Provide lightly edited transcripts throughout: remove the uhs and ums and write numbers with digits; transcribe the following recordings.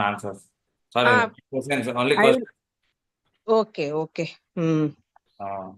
answers. Sorry, Ah, questions, only I will. questions. Okay, okay. Uh,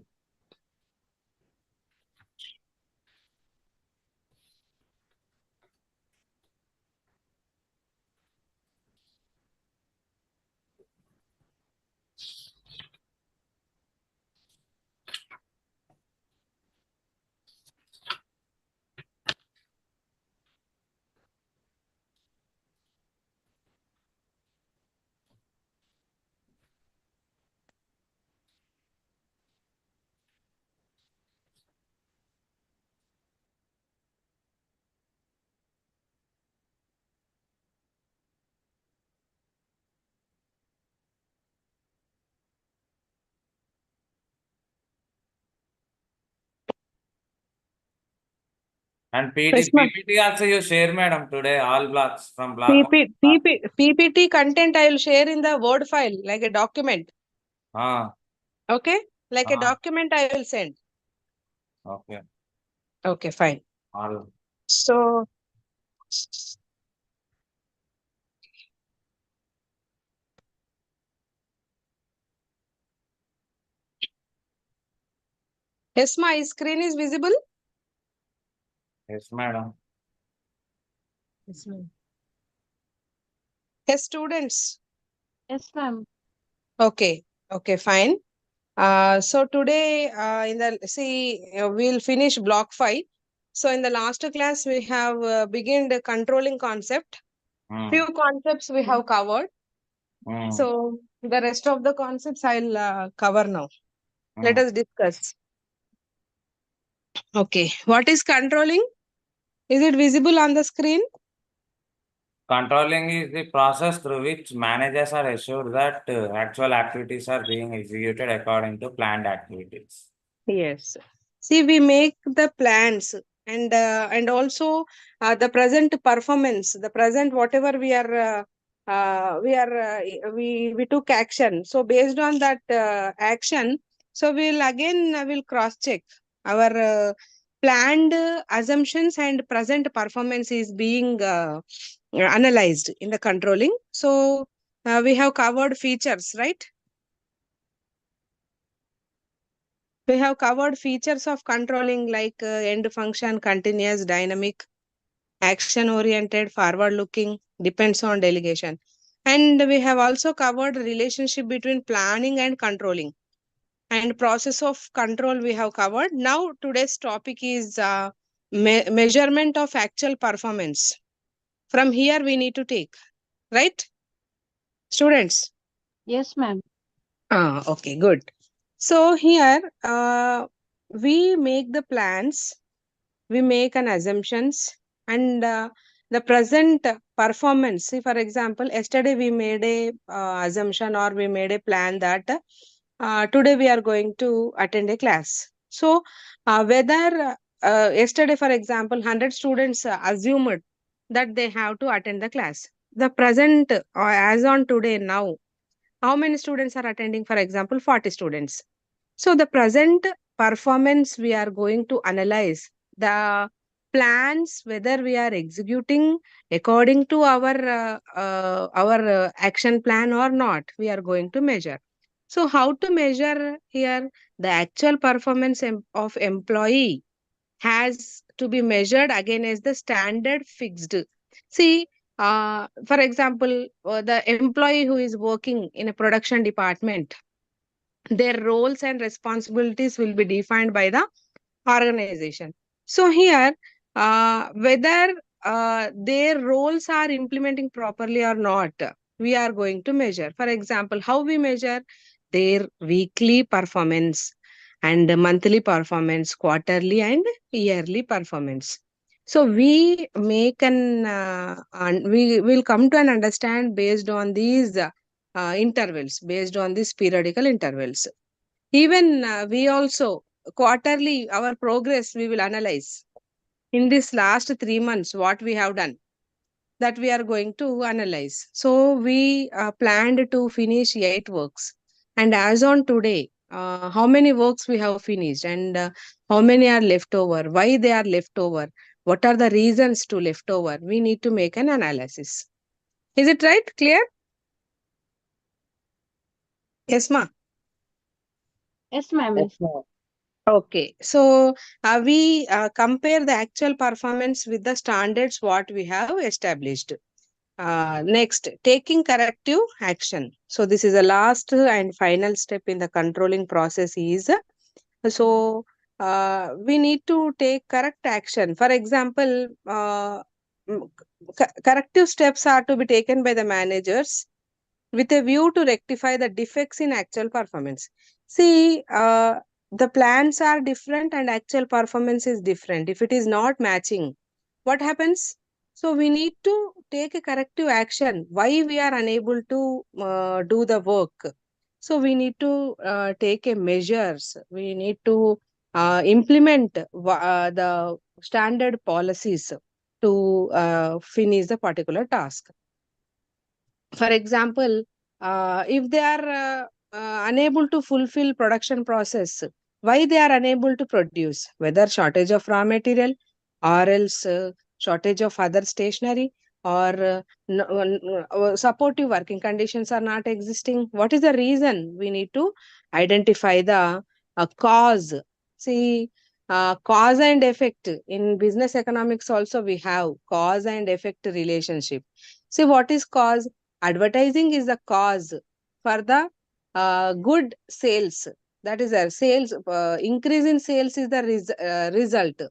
and Yes, ma'am. PPT also you share, madam, today, all blocks from block 1 to block. PPT content I will share in the Word file like a document. Ah, Okay, like a ah, document I will send. okay. Okay, fine. All. So, yes, my screen is visible. Yes, madam. Yes, ma'am. Yes, students. Yes, ma'am. Okay, okay, fine. So today, we'll finish block 5. So in the last class, we have begun the controlling concept. Few concepts we have covered. So the rest of the concepts I'll cover now. Let us discuss. Okay, what is controlling? Is it visible on the screen? Controlling is the process through which managers are assured that actual activities are being executed according to planned activities. Yes. See, we make the plans and also the present performance, the present whatever we took action. So based on that action, so we'll cross check our planned assumptions and present performance is being analyzed in the controlling. So we have covered features, right? We have covered features of controlling like end function, continuous, dynamic, action oriented, forward looking, depends on delegation. And we have also covered relationship between planning and controlling. And process of control we have covered. Now today's topic is measurement of actual performance. From here we need to take, right? Students? Yes, ma'am. Okay, good. So here we make the plans, we make an assumptions, and the present performance. See, for example, yesterday we made a assumption or we made a plan that today we are going to attend a class. So whether yesterday, for example, 100 students assumed that they have to attend the class. The present, as on today now, how many students are attending? For example, 40 students. So the present performance we are going to analyze the plans whether we are executing according to our action plan or not. We are going to measure. So how to measure here the actual performance of employee has to be measured again as the standard fixed. See, for example, the employee who is working in a production department, their roles and responsibilities will be defined by the organization. So here, whether their roles are implementing properly or not, we are going to measure. For example, how we measure their weekly performance and monthly performance, quarterly and yearly performance. So we make and we will come to an understand based on these intervals, based on these periodical intervals. Even we also quarterly our progress we will analyze in this last 3 months what we have done, that we are going to analyze. So we planned to finish 8 works, and as on today, how many works we have finished and how many are left over, why they are left over, what are the reasons to left over, we need to make an analysis. Is it right? Clear? Yes, ma. Yes, ma'am. Yes. Okay, so we compare the actual performance with the standards what we have established. Next, taking corrective action. So this is the last and final step in the controlling process is so we need to take correct action. For example, corrective steps are to be taken by the managers with a view to rectify the defects in actual performance. See, the plans are different and actual performance is different. If it is not matching, what happens? So we need to take a corrective action. Why we are unable to do the work? So we need to take a measures. We need to implement the standard policies to finish the particular task. For example, if they are unable to fulfill production process, why they are unable to produce, whether shortage of raw material or else shortage of other stationery or supportive working conditions are not existing. What is the reason? We need to identify the cause. See, cause and effect in business economics also we have cause and effect relationship. See, what is cause? Advertising is the cause for the good sales. That is a sales increase in sales is the result.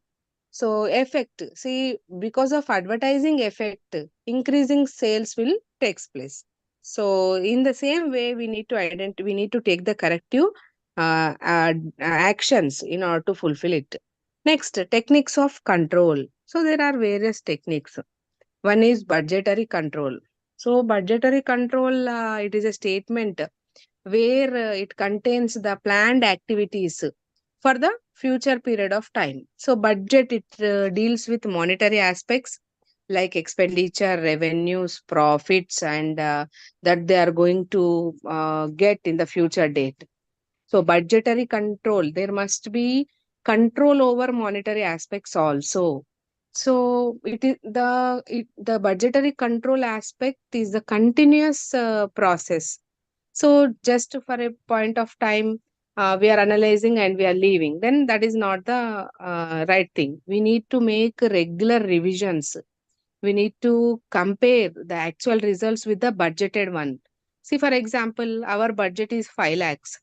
So effect, see, because of advertising effect, increasing sales will takes place. So in the same way, we need to we need to take the corrective actions in order to fulfill it. Next, techniques of control. So there are various techniques. One is budgetary control. So budgetary control, it is a statement where it contains the planned activities for the future period of time. So budget, it deals with monetary aspects like expenditure, revenues, profits, and that they are going to get in the future date. So budgetary control, there must be control over monetary aspects also. So it is the budgetary control aspect is the continuous process. So just for a point of time, we are analyzing and we are leaving. Then that is not the right thing. We need to make regular revisions. We need to compare the actual results with the budgeted one. See, for example, our budget is 5 lakhs,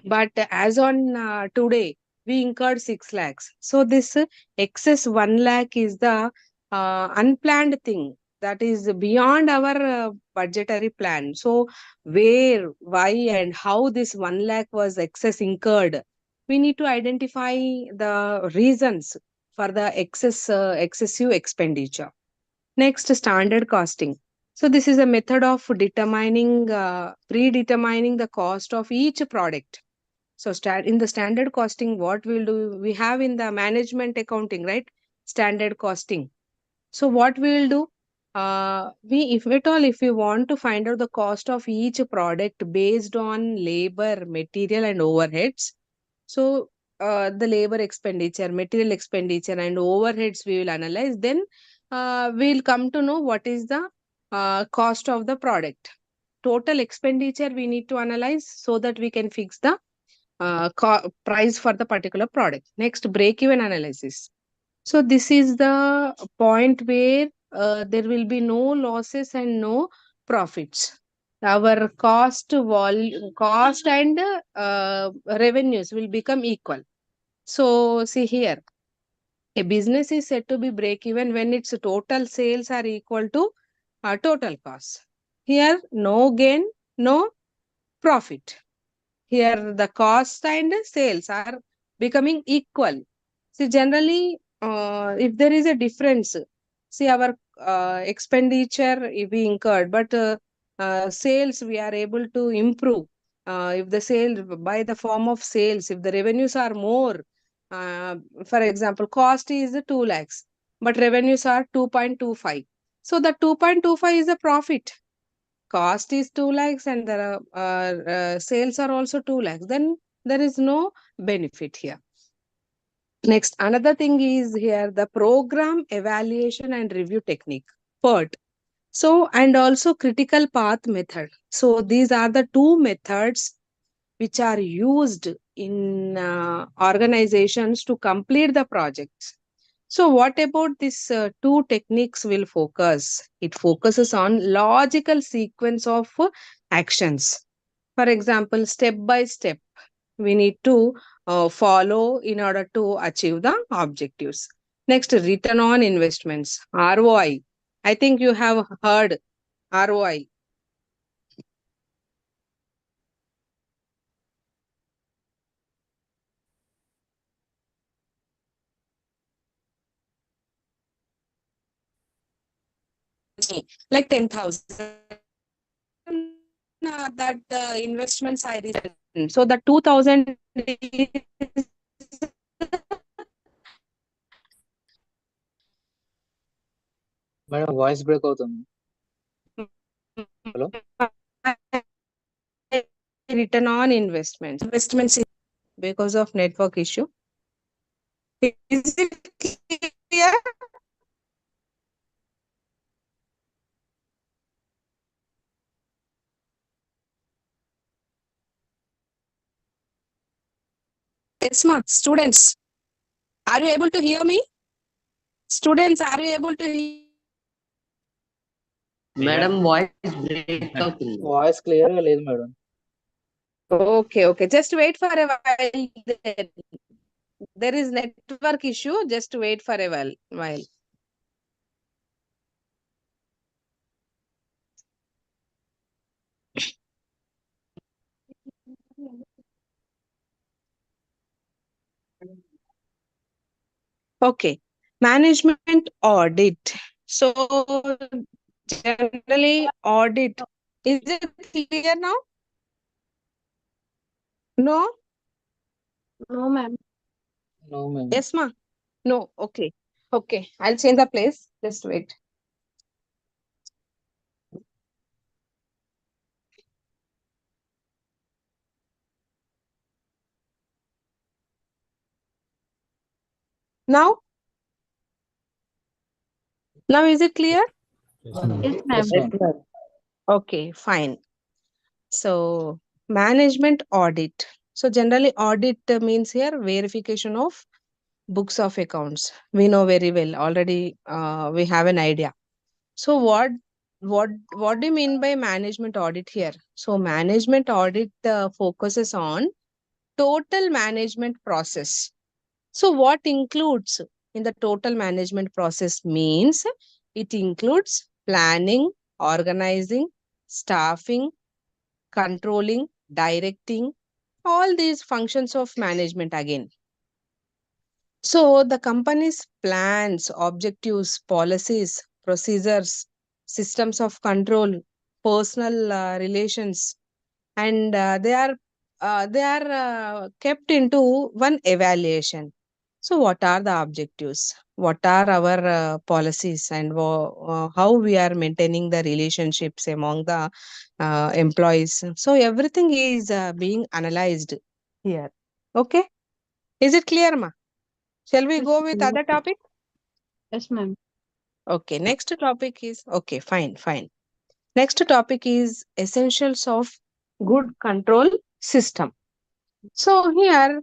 but as on today, we incurred 6 lakhs. So this excess 1 lakh is the unplanned thing that is beyond our budgetary plan. So where, why, and how this 1 lakh was excess incurred, we need to identify the reasons for the excessive expenditure. Next, standard costing. So this is a method of determining, predetermining the cost of each product. So in the standard costing, what we'll do, we have in the management accounting, right? Standard costing. So what we will do, if at all, if we want to find out the cost of each product based on labor, material, and overheads, so the labor expenditure, material expenditure, and overheads we will analyze. Then we'll come to know what is the cost of the product. Total expenditure we need to analyze so that we can fix the price for the particular product. Next, break-even analysis. So this is the point where there will be no losses and no profits. Our cost and revenues will become equal. So see here, a business is said to be break even when its total sales are equal to total cost. Here, no gain, no profit. Here, the cost and sales are becoming equal. See, generally, if there is a difference, see our expenditure if we incurred, but sales we are able to improve. If the sale by the form of sales, if the revenues are more, uh, for example, cost is 2 lakhs, but revenues are 2.25. So the 2.25 is a profit. Cost is 2 lakhs and the sales are also 2 lakhs, then there is no benefit here. Next, another thing is here the program evaluation and review technique, PERT. So, and also critical path method. So, these are the two methods which are used in organizations to complete the projects. So, what about these two techniques will focus? It focuses on logical sequence of actions. For example, step by step, we need to follow in order to achieve the objectives. Next, return on investments, ROI. I think you have heard ROI. Like 10,000 that investments I returned. So the 2,000 is madam voice break అవుతుంది. Hello return on investments. Investments is because of network issue. Is it clear? Yes, ma'am. Students, are you able to hear me? Students, are you able to hear? Madam voice break అవుతుంది. Voice clear గా లేదు madam. Okay, okay. Just wait for a while. There is network issue. Just wait for a while. Okay. Management audit. So generally audit. Is it clear now? No? No, ma'am. No madam. Yes, ma. No. Okay. Okay. I'll change the place. Just wait. Now? Now is it clear? Yes, ma'am. Yes, ma'am. Okay, fine. So management audit. So generally audit means here verification of books of accounts. We know very well already. We have an idea. So what do you mean by management audit here? So management audit focuses on total management process. So what includes in the total management process means it includes planning, organizing, staffing, controlling, directing, all these functions of management again. So the company's plans, objectives, policies, procedures, systems of control, personal relations, and they are kept into one evaluation. So what are the objectives? What are our policies, and how we are maintaining the relationships among the employees? So everything is being analyzed here. Okay, is it clear, ma? Shall we Yes, go with ma'am. other topic? Yes, ma'am. Okay, next topic is okay, fine. Next topic is essentials of good control system. So here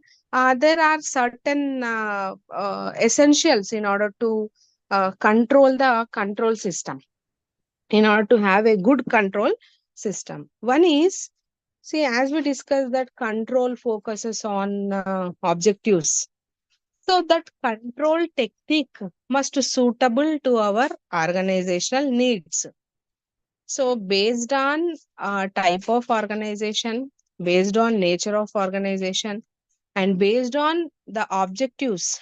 there are certain essentials in order to control the control system. In order to have a good control system, one is, see, as we discussed that control focuses on objectives. So that control technique must suitable to our organizational needs. So based on type of organization, based on nature of organization, and based on the objectives,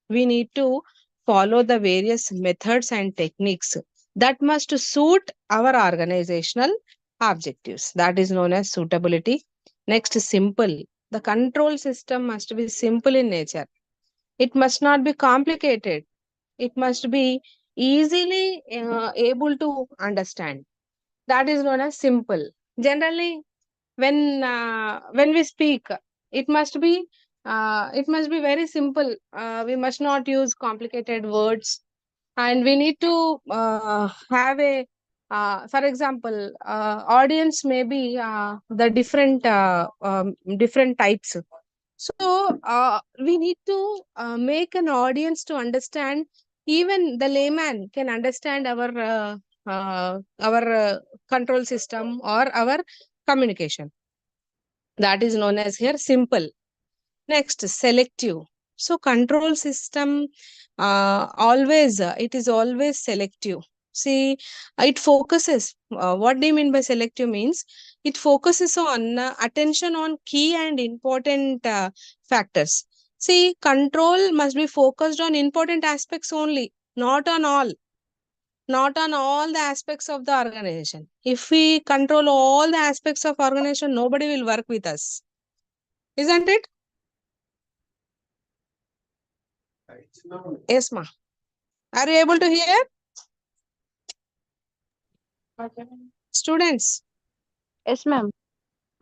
we need to follow the various methods and techniques that must suit our organizational objectives. That is known as suitability. Next, simple. The control system must be simple in nature. It must not be complicated. It must be easily able to understand. That is known as simple. Generally, when we speak, it must be very simple. We must not use complicated words, and we need to have a For example, audience may be the different types. So we need to make an audience to understand. Even the layman can understand our control system or our communication. That is known as here simple. Next, selective. So control system it is always selective. See, it focuses. What do you mean by selective means? It focuses on attention on key and important factors. See, control must be focused on important aspects only, not on all. Not on all the aspects of the organization. If we control all the aspects of organization, nobody will work with us. Isn't it? Yes, ma. Are you able to hear? Students. Yes, ma'am.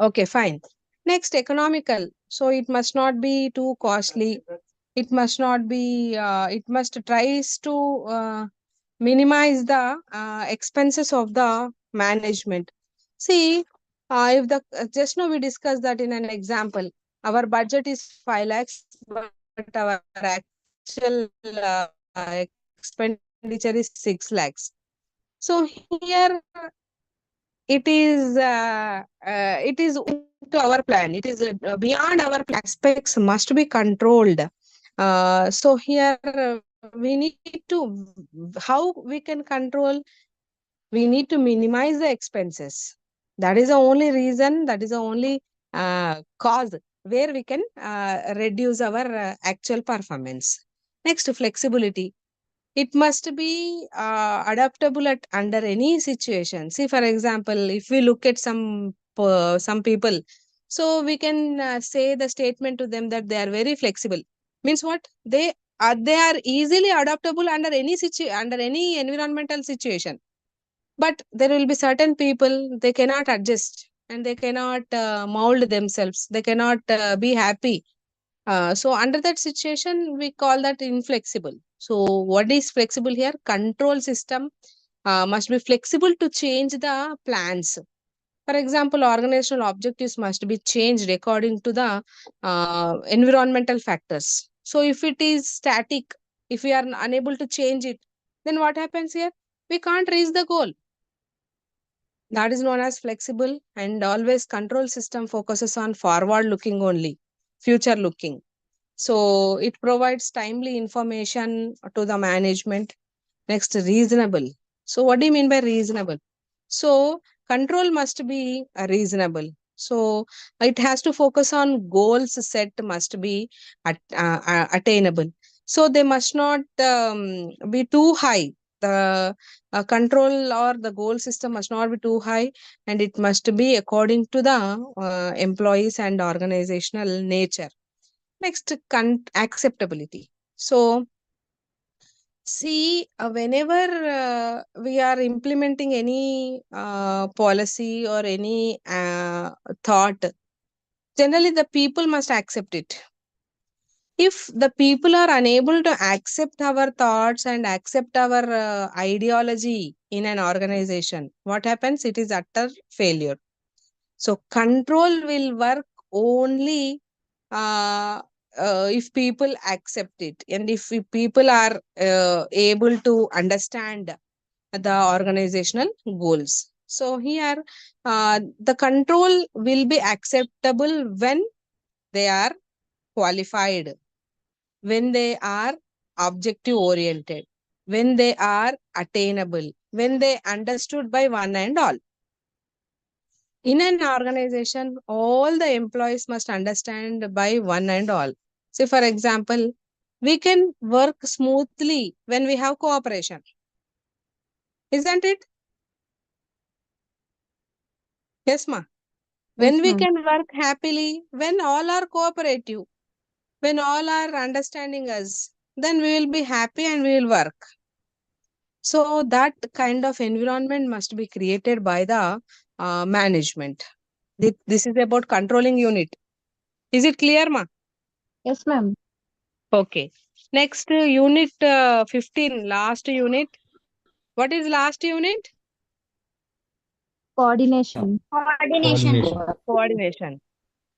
Okay, fine. Next, economical. So it must not be too costly. It must not be, it must tries to minimize the expenses of the management. See, if the just now we discussed that in an example, our budget is 5 lakhs, but our actual expenditure is 6 lakhs. So here it is to our plan. It is beyond our aspects must be controlled. So here we need to, how we can control, we need to minimize the expenses. That is the only reason, that is the only cause where we can reduce our actual performance. Next, flexibility. It must be adaptable at under any situation. See, for example, if we look at some people, so we can say the statement to them that they are very flexible. Means what? They are easily adaptable under under any environmental situation. But there will be certain people, they cannot adjust and they cannot mold themselves. They cannot be happy. So under that situation, we call that inflexible. So what is flexible here? Control system must be flexible to change the plans. For example, organizational objectives must be changed according to the environmental factors. So if it is static, if we are unable to change it, then what happens here? We can't reach the goal. That is known as flexible, and always control system focuses on forward looking only, future looking. So it provides timely information to the management. Next, reasonable. So what do you mean by reasonable? So control must be reasonable. So it has to focus on goals set must be attainable. So they must not be too high. The control or the goal system must not be too high, and it must be according to the employees and organizational nature. Next, acceptability. So, see, whenever we are implementing any policy or any thought, generally the people must accept it. If the people are unable to accept our thoughts and accept our ideology in an organization, what happens? It is utter failure. So, control will work only if people accept it and if people are able to understand the organizational goals. So here the control will be acceptable when they are qualified, when they are objective oriented, when they are attainable, when they understood by one and all. In an organization, all the employees must understand by one and all. Say, for example, we can work smoothly when we have cooperation. Isn't it? Yes, ma. When Yes, we ma'am. can work happily, when all are cooperative, when all are understanding us, then we will be happy and we will work. So that kind of environment must be created by the management. This is about controlling unit. Is it clear, ma? Yes, ma'am. Okay. Next, unit 15, last unit. What is last unit? Coordination. Coordination.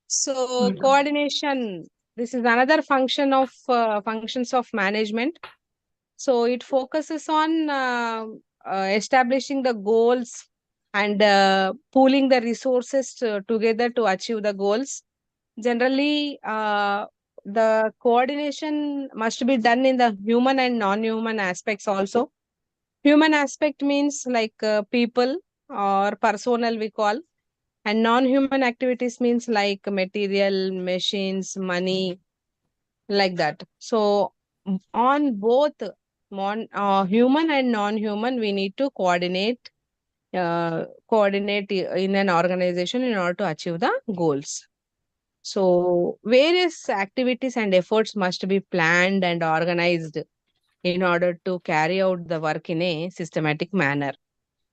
So coordination, this is another function of functions of management. So it focuses on establishing the goals and pooling the resources together to achieve the goals. Generally, the coordination must be done in the human and non-human aspects also. Human aspect means like people or personnel we call, and non-human activities means like material, machines, money, like that. So on both human and non-human, we need to coordinate in an organization in order to achieve the goals. So various activities and efforts must be planned and organized in order to carry out the work in a systematic manner,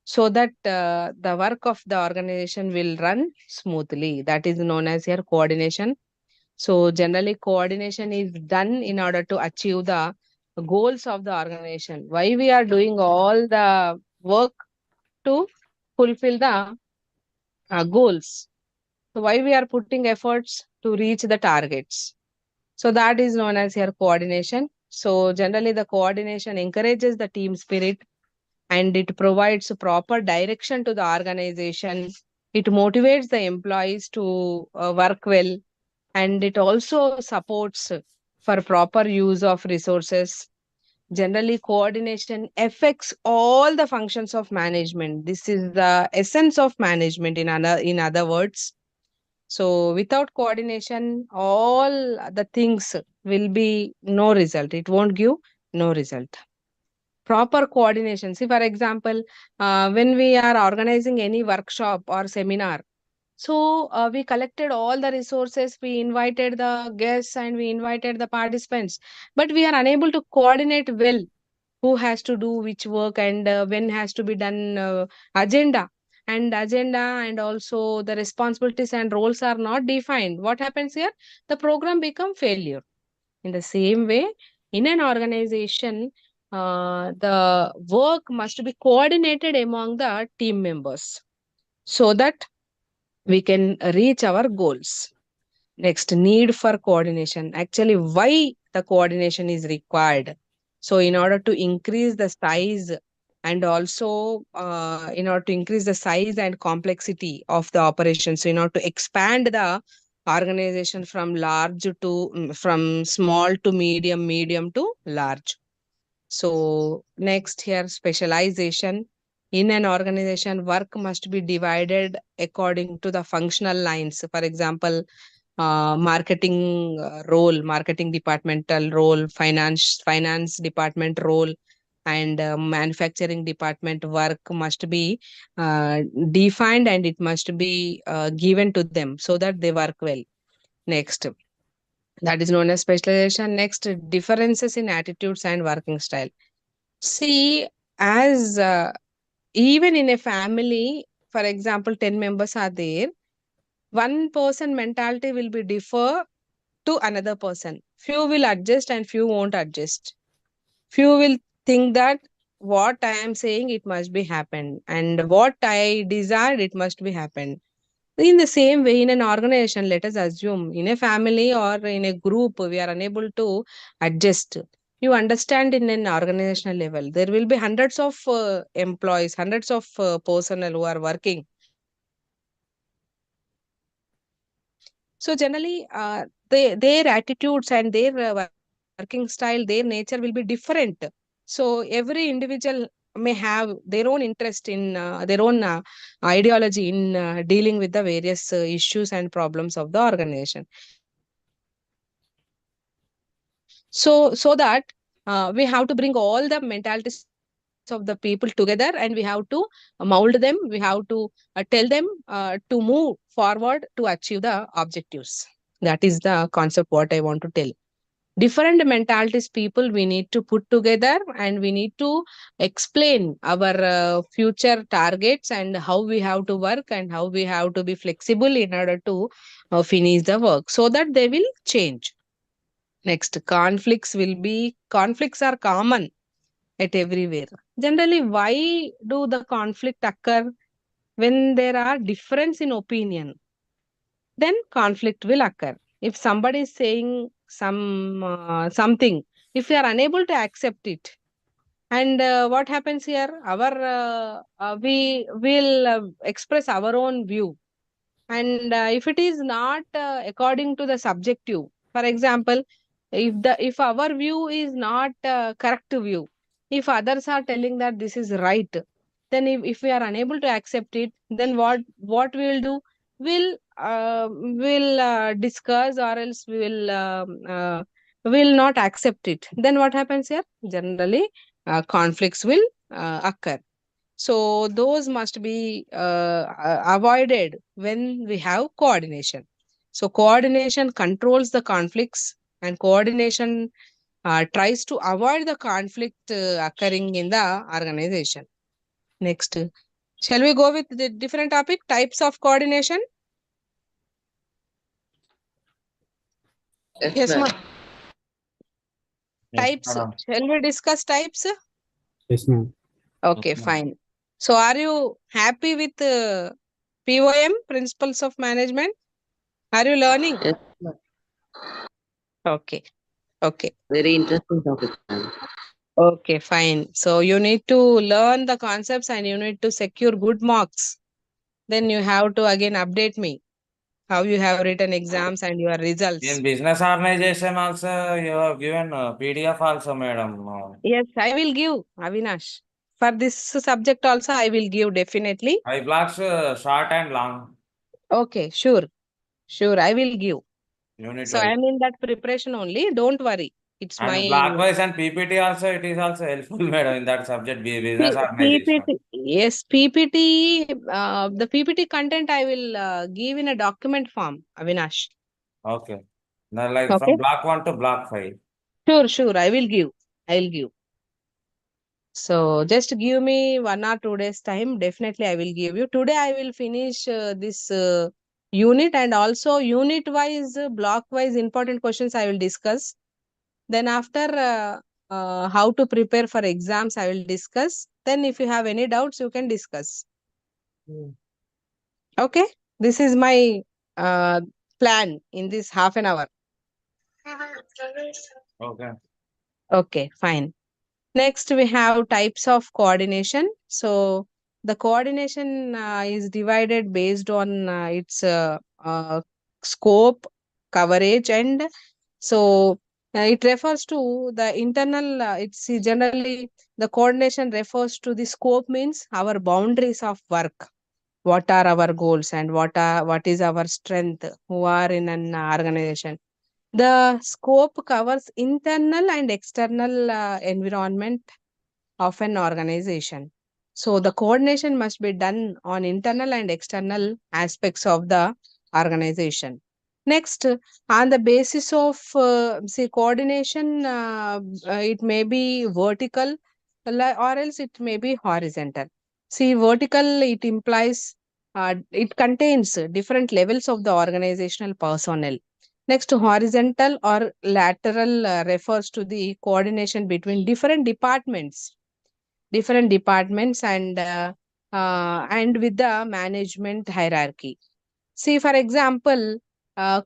so that the work of the organization will run smoothly. That is known as here coordination. So generally coordination is done in order to achieve the goals of the organization. Why we are doing all the work? To fulfill the goals. So why we are putting efforts to reach the targets. So that is known as here coordination. So generally the coordination encourages the team spirit and it provides proper direction to the organization. It motivates the employees to work well, and it also supports for proper use of resources. Generally, coordination affects all the functions of management. This is the essence of management, in other words. So without coordination, all the things will be no result. It won't give no result. Proper coordination. See, for example, when we are organizing any workshop or seminar, so we collected all the resources, we invited the guests and we invited the participants, but we are unable to coordinate well who has to do which work and when has to be done. Agenda and also the responsibilities and roles are not defined. What happens here? The program become failure. In the same way, in an organization, the work must be coordinated among the team members so that we can reach our goals. Next, need for coordination. Actually, why the coordination is required? So, in order to increase the size and also in order to increase the size and complexity of the operation, so in order to expand the organization from from small to medium, medium to large. So next here, specialization. In an organization, work must be divided according to the functional lines. For example, marketing departmental role, finance department role, and manufacturing department work must be uh, defined and it must be given to them so that they work well. Next, that is known as specialization. Next, differences in attitudes and working style. See, as even in a family, for example, 10 members are there, one person mentality will be differ to another person. Few will adjust and few won't adjust. Few will think that what I am saying, it must be happened, and what I desired, it must be happened. In the same way, in an organization, let us assume in a family or in a group, we are unable to adjust. You understand, in an organizational level, there will be hundreds of employees, hundreds of personnel who are working. So generally, their attitudes and their working style, their nature will be different. So every individual may have their own interest in their own ideology in dealing with the various issues and problems of the organization. So that we have to bring all the mentalities of the people together and we have to mold them. We have to tell them to move forward to achieve the objectives. That is the concept what I want to tell. Different mentalities people we need to put together and we need to explain our future targets and how we have to work and how we have to be flexible in order to finish the work so that they will change. Next, conflicts are common at everywhere. Generally, why do the conflict occur? when there are difference in opinion, then conflict will occur. If somebody is saying something, if we are unable to accept it, and what happens here, our we will express our own view, and if it is not according to the subjective, for example, if our view is not correct view, if others are telling that this is right, then if we are unable to accept it, then what we will do, we'll discuss, or else we will not accept it. Then what happens here, generally conflicts will occur. So those must be avoided when we have coordination. So coordination controls the conflicts, and coordination tries to avoid the conflict occurring in the organization. Next, shall we go with the different topic, types of coordination? Yes, Yes, ma'am. ma'am. Yes, Types. madam. Shall we discuss types? Yes, ma'am. Okay, Yes, ma'am. fine. So are you happy with POM, Principles of Management? Are you learning? Yes, ma'am. Okay. Okay. Very interesting topic, ma'am. Okay, fine. So you need to learn the concepts and you need to secure good marks. Then you have to again update me how you have written exams and your results. In business organization also, you have given PDF also, madam. Yes, I will give, Avinash. For this subject also, I will give definitely. 5 blocks, short and long. Okay, sure. Sure, I will give. Unit So I wise. am in that preparation only. Don't worry. It's And my block wise and PPT also, it is also helpful, madam, in that subject, business organization. PPT. Yes, PPT. The PPT content I will give in a document form, Avinash. Okay. Now, like Okay. from block 1 to block 5. Sure, sure. I will give. I will give. So just give me 1 or 2 days time. Definitely, I will give you. Today, I will finish this unit, and also unit wise, block wise important questions I will discuss. Then after how to prepare for exams, I will discuss. Then if you have any doubts, you can discuss. Okay. This is my uh, plan in this half an hour. Okay. Okay, fine. Next, we have types of coordination. So the coordination is divided based on its scope, coverage, and so it refers to the internal. It's generally the coordination refers to the scope, means our boundaries of work. What are our goals and what is our strength? Who are in an organization? The scope covers internal and external environment of an organization. So the coordination must be done on internal and external aspects of the organization. Next, on the basis of say coordination, it may be vertical or else it may be horizontal. See, vertical, it implies it contains different levels of the organizational personnel. Next, horizontal or lateral refers to the coordination between different departments and with the management hierarchy. See, for example,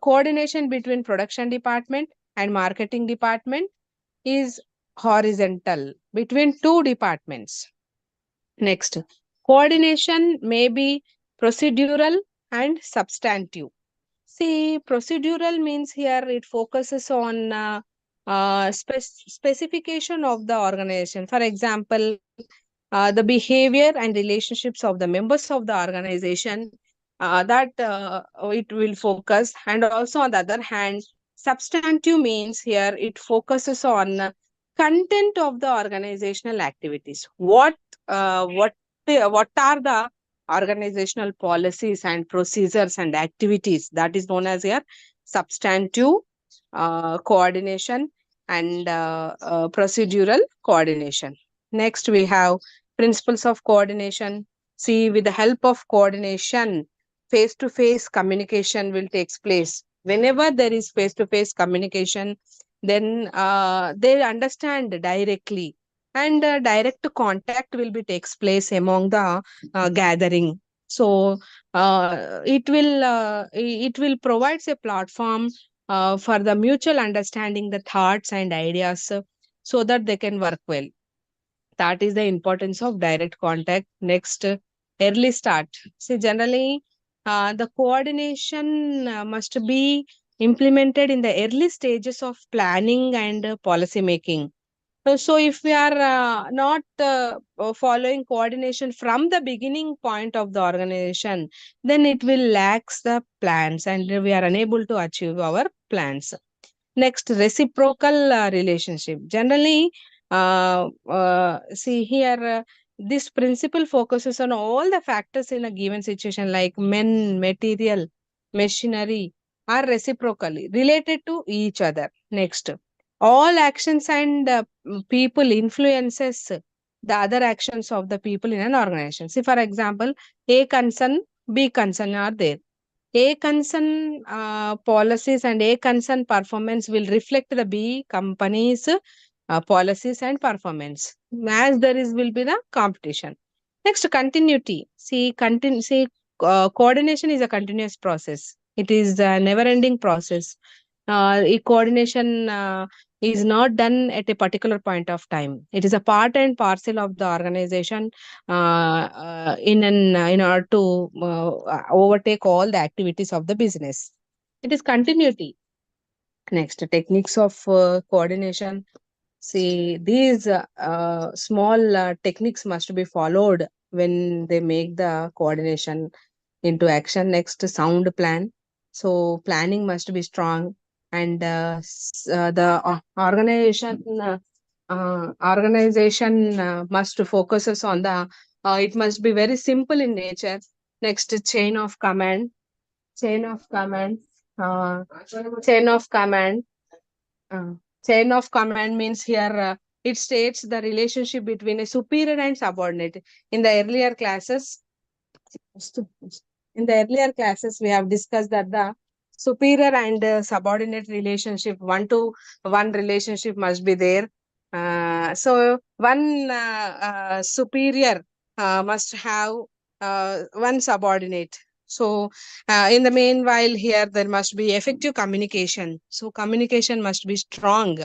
coordination between production department and marketing department is horizontal between two departments. Next, coordination may be procedural and substantive. See, procedural means here it focuses on specification of the organization. For example, the behavior and relationships of the members of the organization, that it will focus. And also on the other hand, substantive means here it focuses on content of the organizational activities. What are the organizational policies and procedures and activities, that is known as here substantive coordination and procedural coordination. Next, we have principles of coordination. See, with the help of coordination, face-to-face communication will take place. Whenever there is face-to-face communication, then they understand directly, and direct contact will be takes place among the gathering. So it will provides a platform for the mutual understanding the thoughts and ideas, so that they can work well. That is the importance of direct contact. Next, early start. See, generally, the coordination must be implemented in the early stages of planning and policy making. So if we are not following coordination from the beginning point of the organization, then it will lacks the plans and we are unable to achieve our plans. Next, reciprocal relationship. Generally, see here, this principle focuses on all the factors in a given situation, like men, material, machinery, are reciprocally related to each other. Next, all actions and people influences the other actions of the people in an organization. See, for example, A concern, B concern are there. A concern policies and A concern performance will reflect the B company's policies and performance. As there is will be the competition. Next, continuity. Coordination is a continuous process. It is a never-ending process. Coordination is not done at a particular point of time. It is a part and parcel of the organization in order to overtake all the activities of the business. It is continuity. Next, techniques of coordination. See, these small techniques must be followed when they make the coordination into action. Next, sound plan. So planning must be strong, and the organization must focuses on the it must be very simple in nature. Next, chain of command. Chain of command. uh, Chain of command. uh, Chain of command means here it states the relationship between a superior and subordinate. In the earlier classes, we have discussed that the superior and subordinate relationship, one to one relationship must be there. So one superior must have one subordinate. So in the meanwhile, here there must be effective communication. So communication must be strong.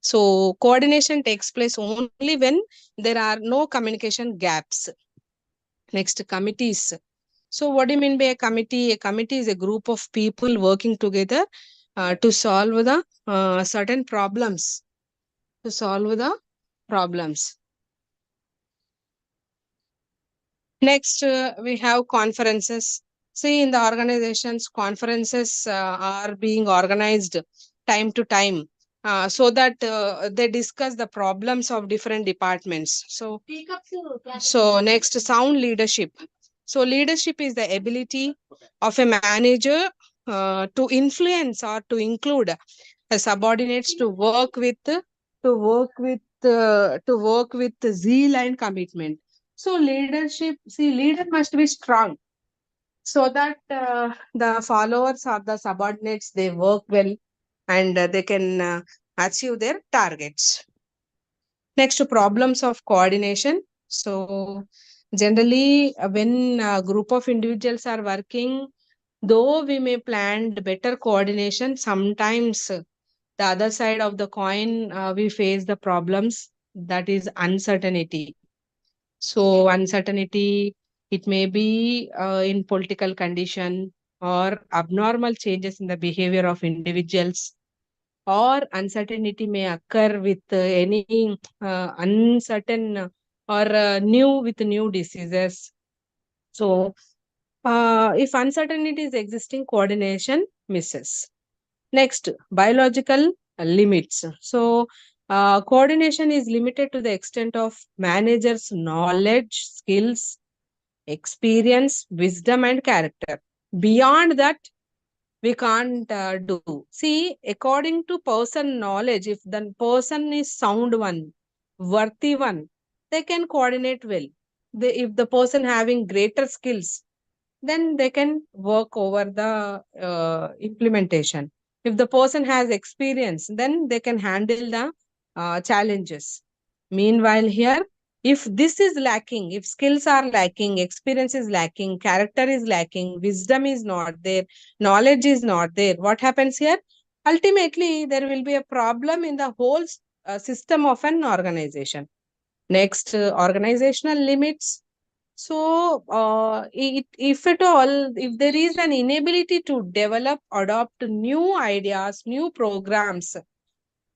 So coordination takes place only when there are no communication gaps. Next, committees. So what do you mean by a committee? A committee is a group of people working together to solve the certain problems. To solve the problems. Next, we have conferences. See, in the organizations, conferences are being organized time to time so that they discuss the problems of different departments. So next, sound leadership. So leadership is the ability of a manager to influence or to include subordinates to work with zeal and commitment. So leadership, see, leader must be strong so that the followers or the subordinates, they work well and they can achieve their targets. Next, problems of coordination. So generally, when a group of individuals are working, though we may plan better coordination, sometimes the other side of the coin, we face the problems, that is uncertainty. So uncertainty, it may be in political condition or abnormal changes in the behavior of individuals, or uncertainty may occur with any uncertain or new diseases. So if uncertainty is existing, coordination misses. Next, biological limits. So coordination is limited to the extent of managers' knowledge, skills, experience, wisdom, and character. Beyond that, we can't do. See, according to person knowledge, if the person is sound one, worthy one, they can coordinate well. If the person having greater skills, then they can work over the implementation. If the person has experience, then they can handle the challenges. Meanwhile, here, If this is lacking, if skills are lacking, experience is lacking, character is lacking, wisdom is not there, knowledge is not there, what happens here? Ultimately, there will be a problem in the whole system of an organization. Next, organizational limits. So, if at all, if there is an inability to develop, adopt new ideas, new programs,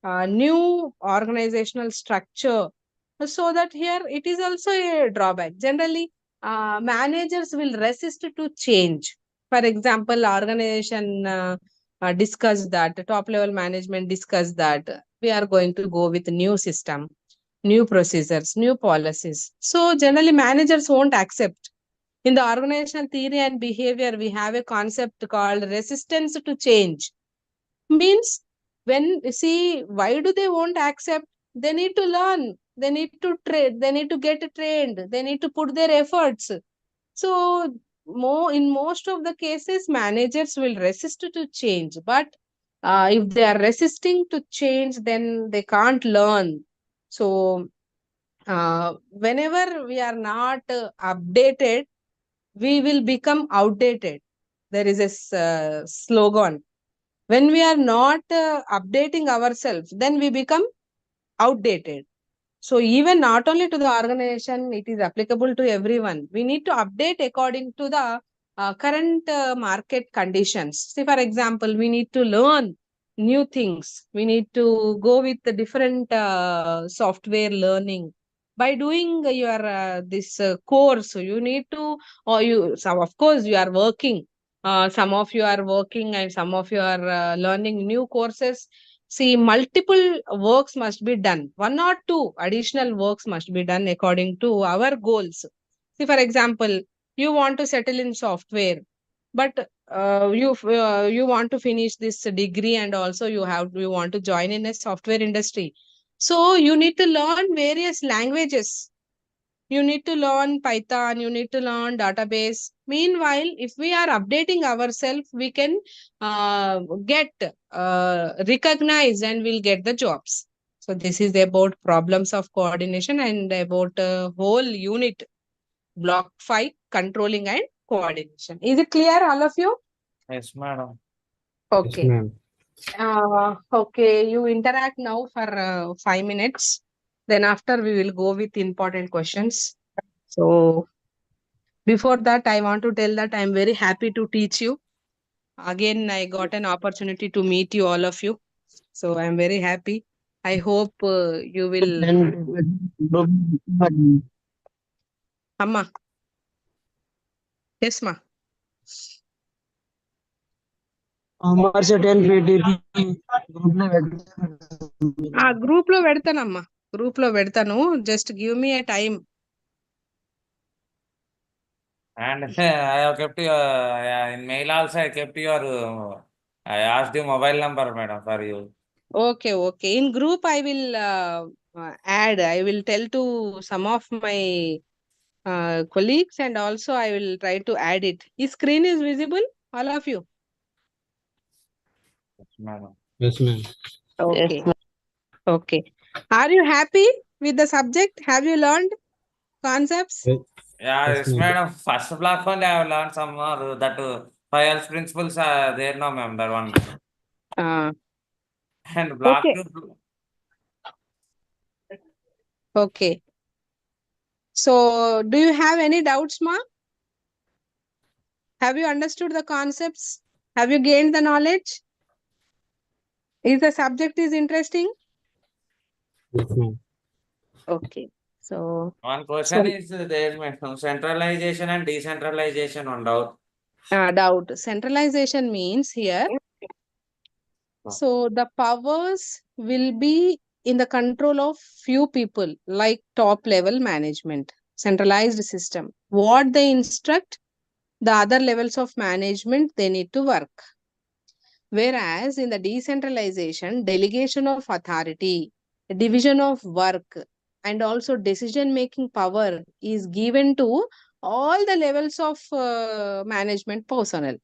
new organizational structure, so that here it is also a drawback. Generally, managers will resist to change. For example, organization discussed that, top level management discussed that we are going to go with new system, new procedures, new policies. So generally managers won't accept. In the organizational theory and behavior, we have a concept called resistance to change. Means, when you see, why do they won't accept? They need to learn, they need to trade, they need to get trained, they need to put their efforts. So more in most of the cases, managers will resist to change. But if they are resisting to change, then they can't learn. So whenever we are not updated, we will become outdated. There is a slogan. When we are not updating ourselves, then we become outdated. So even not only to the organization, it is applicable to everyone. We need to update according to the current market conditions. See, for example, we need to learn new things. We need to go with the different software learning. By doing your this course, you need to, or you, so of course, you are working. Some of you are working and some of you are learning new courses. See, multiple works must be done. One or two additional works must be done according to our goals. See, for example, you want to settle in software, but you want to finish this degree, and also you want to join in a software industry. So you need to learn various languages. You need to learn Python, you need to learn database. Meanwhile, if we are updating ourselves, we can get recognized and we'll get the jobs. So this is about problems of coordination and about whole unit, block 5, controlling and coordination. Is it clear, all of you? Yes, madam. Yes, Okay. ma'am. Okay, you interact now for 5 minutes. Then after we will go with important questions. So before that, I want to tell that I'm very happy to teach you. Again, I got an opportunity to meet you, all of you. So I'm very happy. I hope you will. Amma. Yes, ma. Commerce-10 PTP Group lo పెడతానమ్మా. Group lo పెడతాను. Just give me a time. And I have kept your in mail also. I kept your. I asked you mobile number, madam, for you. Okay, okay. In group, I will add. I will tell to some of my colleagues, and also I will try to add it. Is screen is visible, all of you? Yes, madam. Yes, ma'am. Okay. Okay. Are you happy with the subject? Have you learned concepts? Yes, Yeah, yes, yes, ma'am. madam. First block only I have learned some more. That 5 L's principles are there now, ma'am. That one. Uh, And block okay. 2. Okay. So, do you have any doubts, ma? Have you understood the concepts? Have you gained the knowledge? Is the subject is interesting? Yes, ma'am. Okay. So, One question is there, madam. Centralization and decentralization on doubt. doubt. Centralization means here. So the powers will be in the control of few people, like top level management, centralized system. What they instruct, the other levels of management, they need to work. Whereas in the decentralization, delegation of authority, division of work, and also decision making power is given to all the levels of management personnel.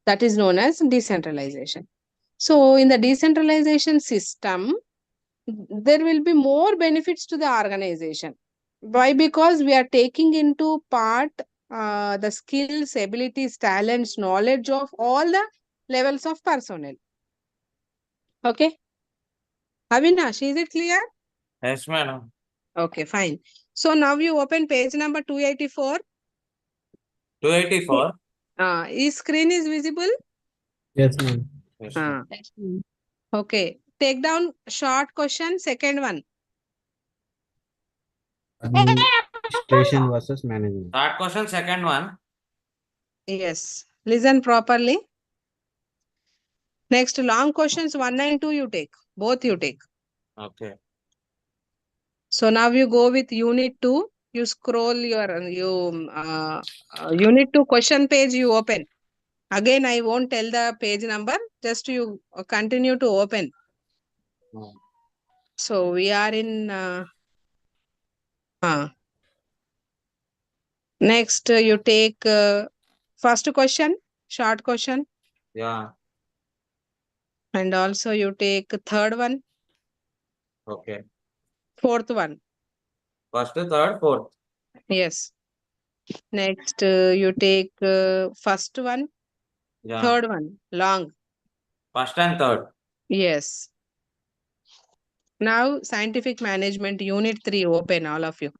That is known as decentralization. So in the decentralization system, there will be more benefits to the organization. Why? Because we are taking into part the skills, abilities, talents, knowledge of all the levels of personnel. Okay. Avinash, is it clear? Yes, madam. Okay, fine. So now you open page number 284. 284. Is screen is visible? Yes, ma'am. Yes, ma'am. Yes, ma'am. Okay. Take down short question, second one. Administration versus management. Third question, second one. Yes. Listen properly. Next, long questions 1 and 2 you take. Both you take. Okay. So now you go with unit 2. You scroll your unit 2 question page you open. Again, I won't tell the page number. Just you continue to open. Hmm. So we are in next you take first question, short question, Yeah. and also you take third one, Okay. fourth one. First, third, fourth. Yes. Next you take first one, Yeah. third one, long. First and third. Yes. Now scientific management unit 3 open all of you.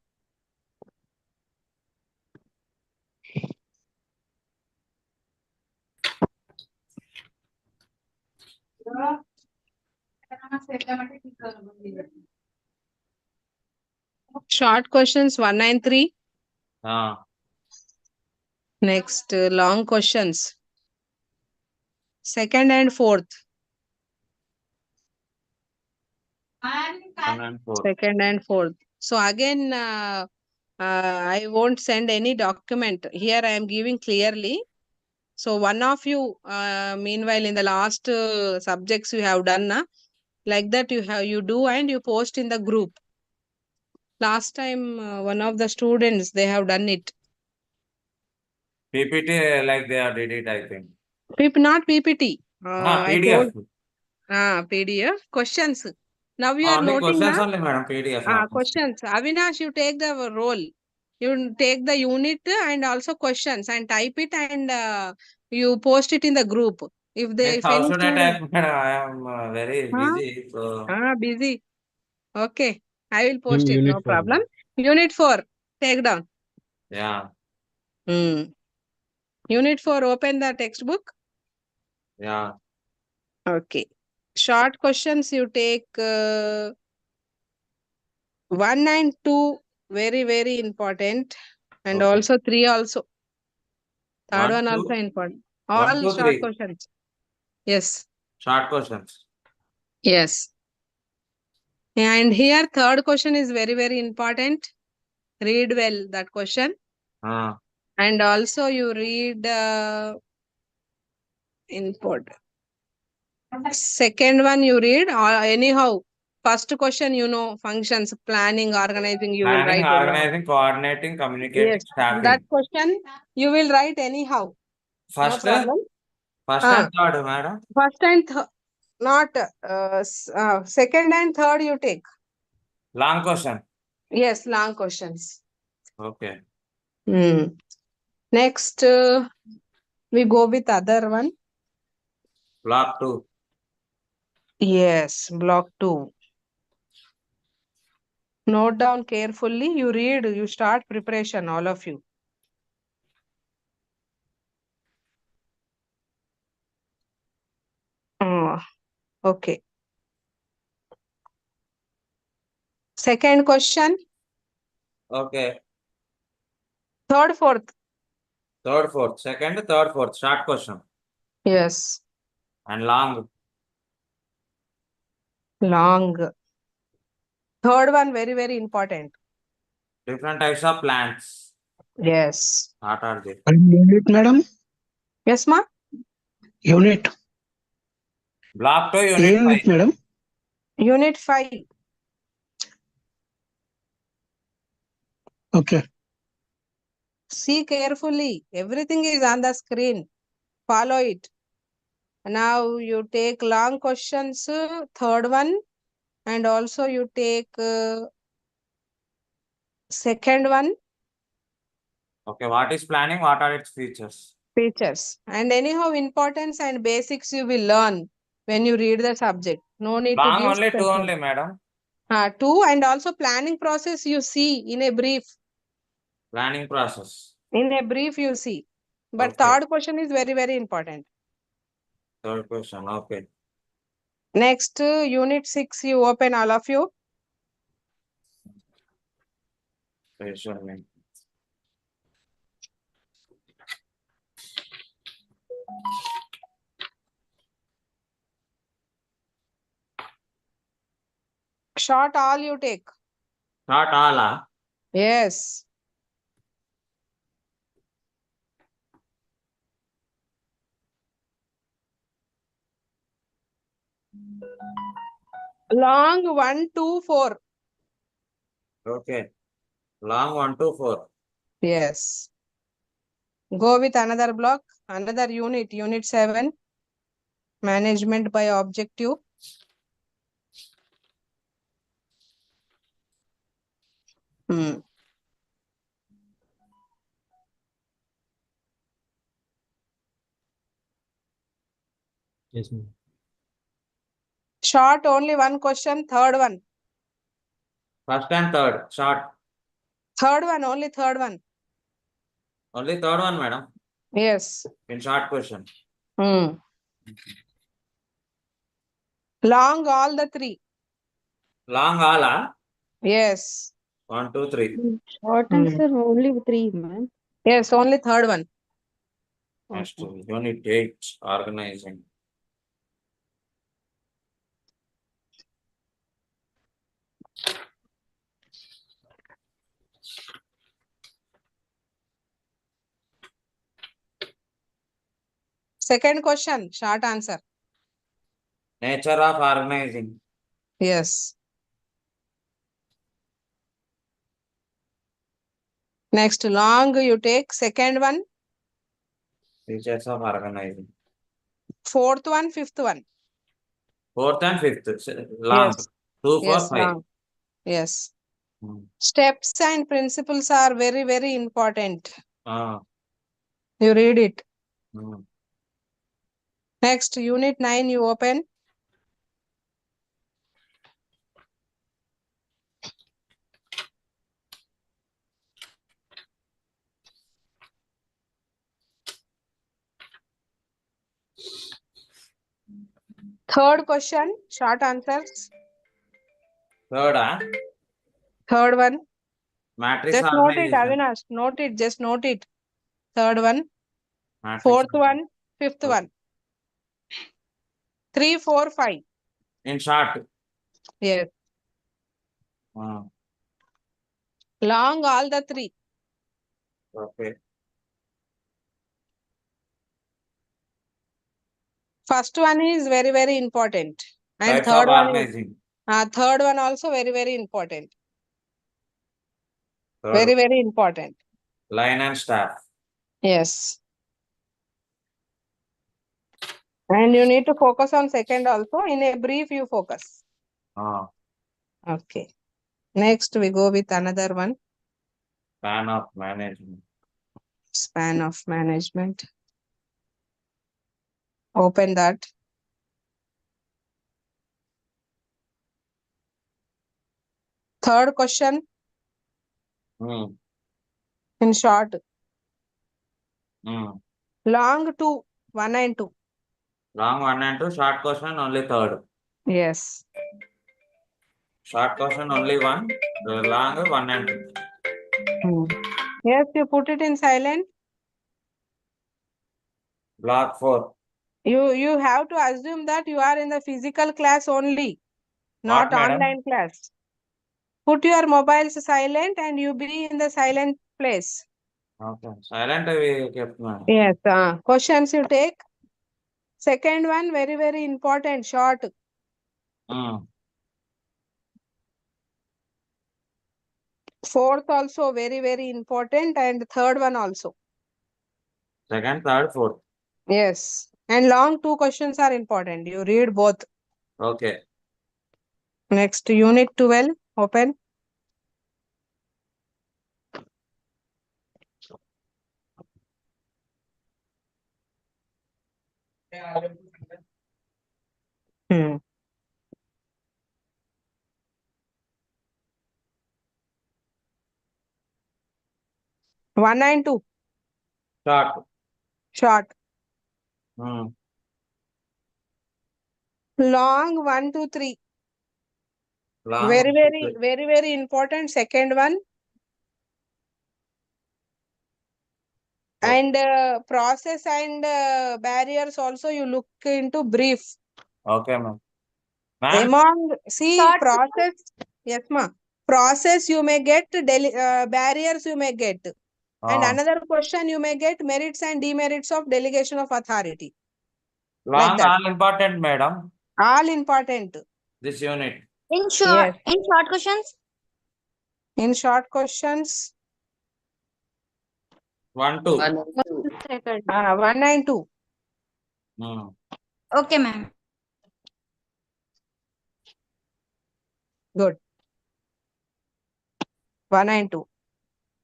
Short questions 1 and 3. Next long questions second and fourth. One and fourth. Second and fourth. So again, I won't send any document. Here I am giving clearly. So one of you, meanwhile, in the last subjects you have done, like that you do and you post in the group. Last time, one of the students, they have done it. PPT, like they are did it, I think. Not PPT. I PDF. told PDF questions. Now you are Only noting questions na? only, madam. PDF. Not Questions. Avinash, you take the role. You take the unit and also questions and type it and you post it in the group. Means If how any should I student, type, madam? I am very huh? busy. So, Busy. Okay, I will Ma'am, post it. No unit 4. problem. Unit 4, take down. yeah. Unit 4, open the textbook. Yeah. Okay. Short questions you take 1 and 2, very, very important. And Okay. also 3 also. Third 1, one 2, also important. 1, All 2, short 3. questions. Yes. Short questions. Yes. And here third question is very, very important. Read well that question. And also you read input. Second one you read anyhow. First question, functions, planning, organizing, you will Planning, write anyhow. organizing, coordinating, communicating, Yes. staffing. That question you will write anyhow. First, No problem. first Ah. and third, madam. First and not second and third you take. Long question. Yes, long questions. Okay. Next, we go with other one. Block 2. Yes, block 2. Note down carefully. You read, you start preparation, all of you. Okay. Second question. Okay. Third, fourth. Third, fourth. Second, third, fourth. Short question. Yes. And long. Long. Third one, very, very important. Different types of plants. Yes. What are they? Unit, madam. Yes, ma? Unit. Block 2, unit Unit, 5. madam. Unit 5. Okay. See carefully. Everything is on the screen. Follow it. Now you take long questions, third one, and also you take Second one, Okay, what is planning? What are its features? features. And anyhow, importance and basics you will learn when you read the subject. No need to Long give only two special. only, madam. Two, and also planning process you see in a brief. Planning process. In a brief you see. But Okay. third question is very, very important. Third question. Okay. Next, unit 6, you open all of you. Measurement. Short all you take. Not all, ah? Yes. Long 1, 2, 4. Okay. Long 1 to 4. Yes. Go with another block, another unit, unit 7. Management by objective. Yes, ma'am. Short only one question, third one. First and third. Short. Third one, only third one. Only third one, madam. Yes. In short question. Long all the 3. Long all, ah? Yes. 1, 2, 3. Short answer only 3, ma'am. Yes, only third one. Next, Okay. unit 8. Organizing. Second question, short answer. Nature of organizing. Yes. Next, long you take. Second one, Features of organizing. fourth one, fifth one. Fourth and fifth. Long. Yes. 2, 4, Yes, 5. long. Yes. Hmm. Steps and principles are very, very important. Ah. You read it. Hmm. Next, unit 9, you open. Third question, short answers. Third, ah? Third one. Matrix Just note it, organization. Avinash. Note it, just note it. Third one. Matrix. Fourth one, fifth Okay. one. 3, 4, 5. In short. Yes. Ah. Long all the 3. Okay. First one is very, very important. And Types third of one is organizing. third one also very, very important. Third, Very, very important. line and staff. Yes. And you need to focus on second also. In a brief, you focus. Ah. Okay. Next, we go with another one. Span of management. Span of management. Open that. Third question Hmm. in short. Hmm. Long 2, 1 and 2. Long 1 and 2. Short question only third. Yes. Short question only 1. Long 1 and 2. Yes, you put it in silent. Block 4. You have to assume that you are in the physical class only, not What, madam? online class. Put your mobiles silent and you be in the silent place. Okay. Silent we kept, madam. Yes. Questions you take. Second one, very, very important, short. Hmm. Fourth also very, very important, and third one also. Second, third, fourth. Yes. And long 2 questions are important. You read both. Okay. Next, unit 12, open. Hmm. One and two. Short. Short. Hmm. Long 1, 2, 3. Long. Very important. Second one. Okay. And process and barriers also you look into brief. Okay, ma'am. Ma'am, Among process. Yes, ma. Process you may get, barriers you may get. And another question you may get, merits and demerits of delegation of authority. Like long that. all important, madam. All important. This unit. In short, Yes. in short questions. In short questions, 1, 2. 1 and 2. Hmm. Okay, ma'am. Good. 1 and 2.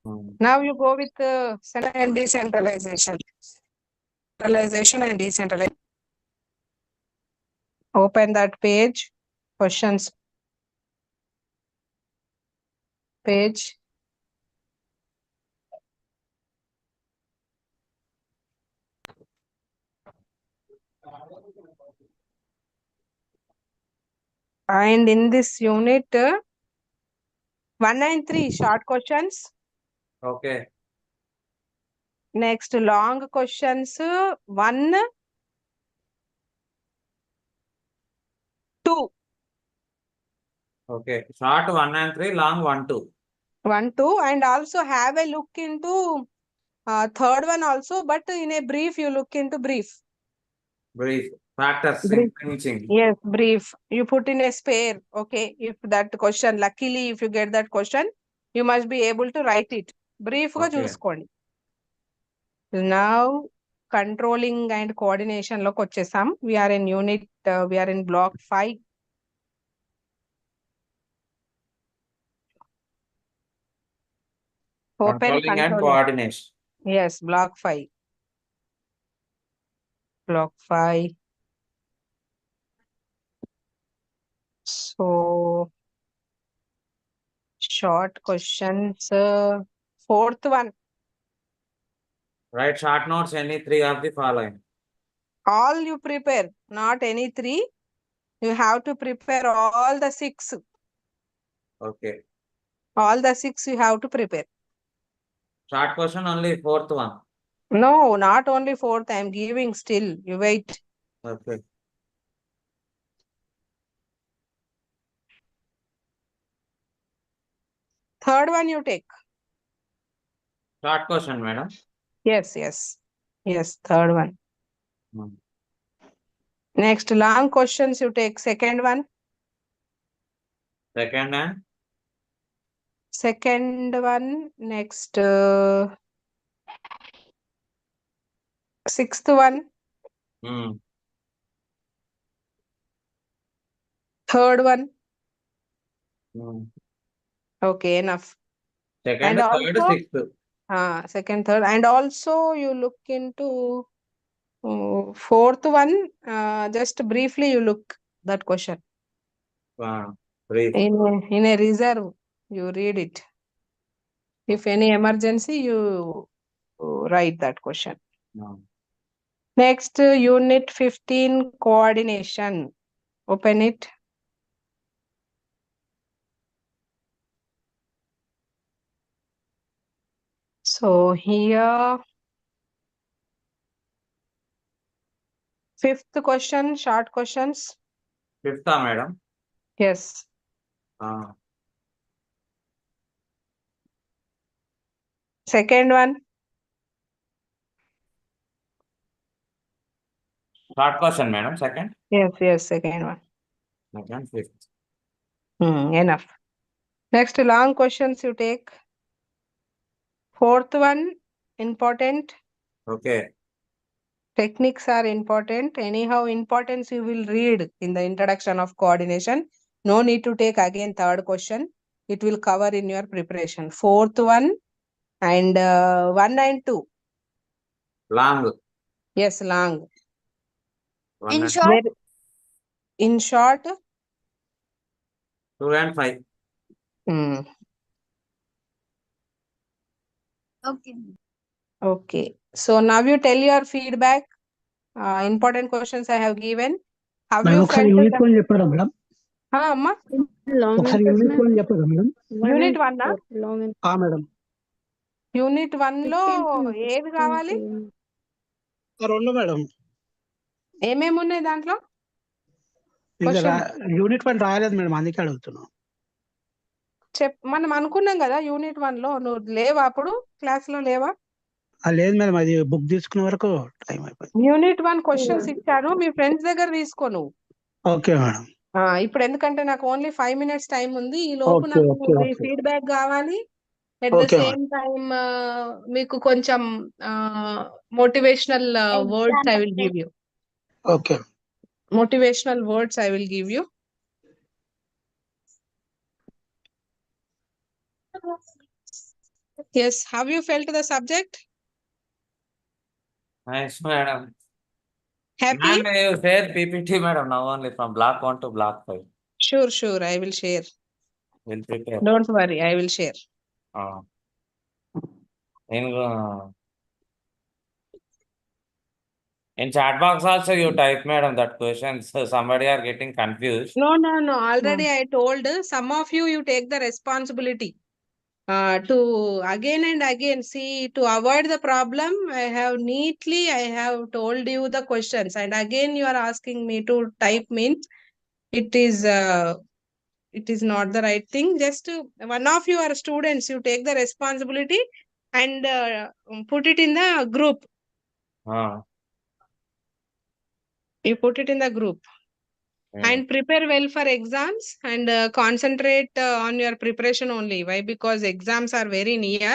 Hmm. Now you go with central and decentralization. Centralization and decentralization. Open that page. Questions page. And in this unit, 1 and 3 short questions. Okay. Next long questions, 1, 2. Okay. Short 1 and 3, long 1, 2. 1, 2. And also have a look into third one also, but in a brief, you look into brief. Brief. Factors. Brief. Influencing. Yes, brief. You put in a spare. Okay. If that question, luckily, if you get that question, you must be able to write it. Brief ga Okay. చూసుకోండి. Now, controlling and coordination loki వచ్చేసాం. We are in unit, we are in block 5. Open Controlling and controlling. coordination. Yes, block 5. Block 5. So, short questions. Fourth one. Write short notes any 3 of the following. All you prepare, not any 3. You have to prepare all the 6. Okay. All the 6 you have to prepare. Short question only 4th one. No, not only 4th. I am giving still. You wait. Okay. Third one you take. Short question, madam. Yes, yes. Yes, third one. Hmm. Next, long questions you take. Second one. Second and Second one. Next, sixth one. hmm. Third one. Hmm. Okay, enough. Second, And third, also, 6th. second, third. And also you look into fourth one. Just briefly you look that question. Brief. In a reserve, you read it. If any emergency, you write that question. No. Next, unit 15, coordination. Open it. So here, fifth question, short questions. 5th, madam. Yes. Second one. Short question, madam. Second. Yes, second one. Second, 5th. Enough. Next, long questions you take. Fourth one, important. Okay. Techniques are important. Anyhow, importance you will read in the introduction of coordination. No need to take again third question. It will cover in your preparation. Fourth one and 1 and 2. Long. Yes, long. 1 In and short, Very, in short, 2 and 5. mm, okay. okay. So now you tell your feedback. Important questions I have given. Have madam you ఒకసారి felt unit the... 1 చెప్పారా madam? Amma? Long ఒకసారి answers, unit 1 ma'am. చెప్పారా madam? 1 Unit and 1 నా? 4. Long and madam. Unit 1 లో 15, ఏది కావాలి? 2 madam. ఏమేమి ఉన్నాయి దాంట్లో? ఇంకా Question. యూనిట్ 1 రాయలేదు మేడం, అందుకే అడుగుతున్నాం. మనం అనుకున్నాం కదా యూనిట్ 1 లో. నువ్వు లేవా అప్పుడు? క్లాస్ లో లేవా? లేదు మేడం, అది బుక్ తీసుకునే వరకు టైం అయిపోయింది. యూనిట్ 1 క్వశ్చన్స్ ఇచ్చాను, మీ ఫ్రెండ్స్ దగ్గర తీసుకో నువ్వు. Okay madam. ఇప్పుడు ఎందుకంటే నాకు ఓన్లీ 5 minutes టైం ఉంది. ఈ లోపు ఓకే నాకు ఓకే మీ ఓకే ఫీడ్బ్యాక్ కావాలి. At the okay madam. Same time మీకు కొంచెం motivational words I will give you. Okay. Motivational words I will give you. Yes, have you felt the subject? Nice, madam. Happy? Ma'am, you share PPT, madam, now only from block 1 to block 5. Sure, I will share. We'll prepare. Don't worry, I will share. In chat box also you type, madam, that question. So somebody are getting confused. No. Already I told some of you take the responsibility to again and again see to avoid the problem. I have told you the questions, and again you are asking me to type. Means it is not the right thing. Just one of you are students, you take the responsibility and put it in the group. You put it in the group. And prepare well for exams and concentrate on your preparation only. Why? Because exams are very near.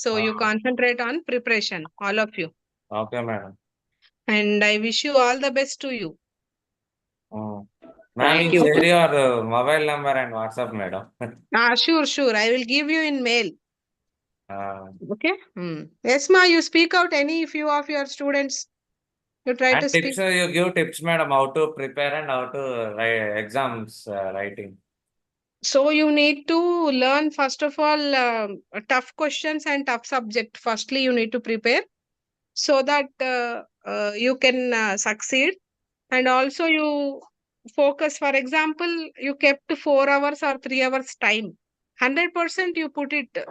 So you concentrate on preparation, all of you. Okay, madam. And I wish you all the best to you. Ma'am, Thank you you. share your mobile number and WhatsApp, madam. Sure. I will give you in mail. Okay. Yes, ma, you speak out any few of your students. You try And to speak. tips, you give tips, madam, how to prepare and how to write exams writing. So you need to learn first of all tough questions and tough subject. Firstly, you need to prepare so that you can succeed. And also you focus. For example, you kept 4 hours or 3 hours time. 100% you put it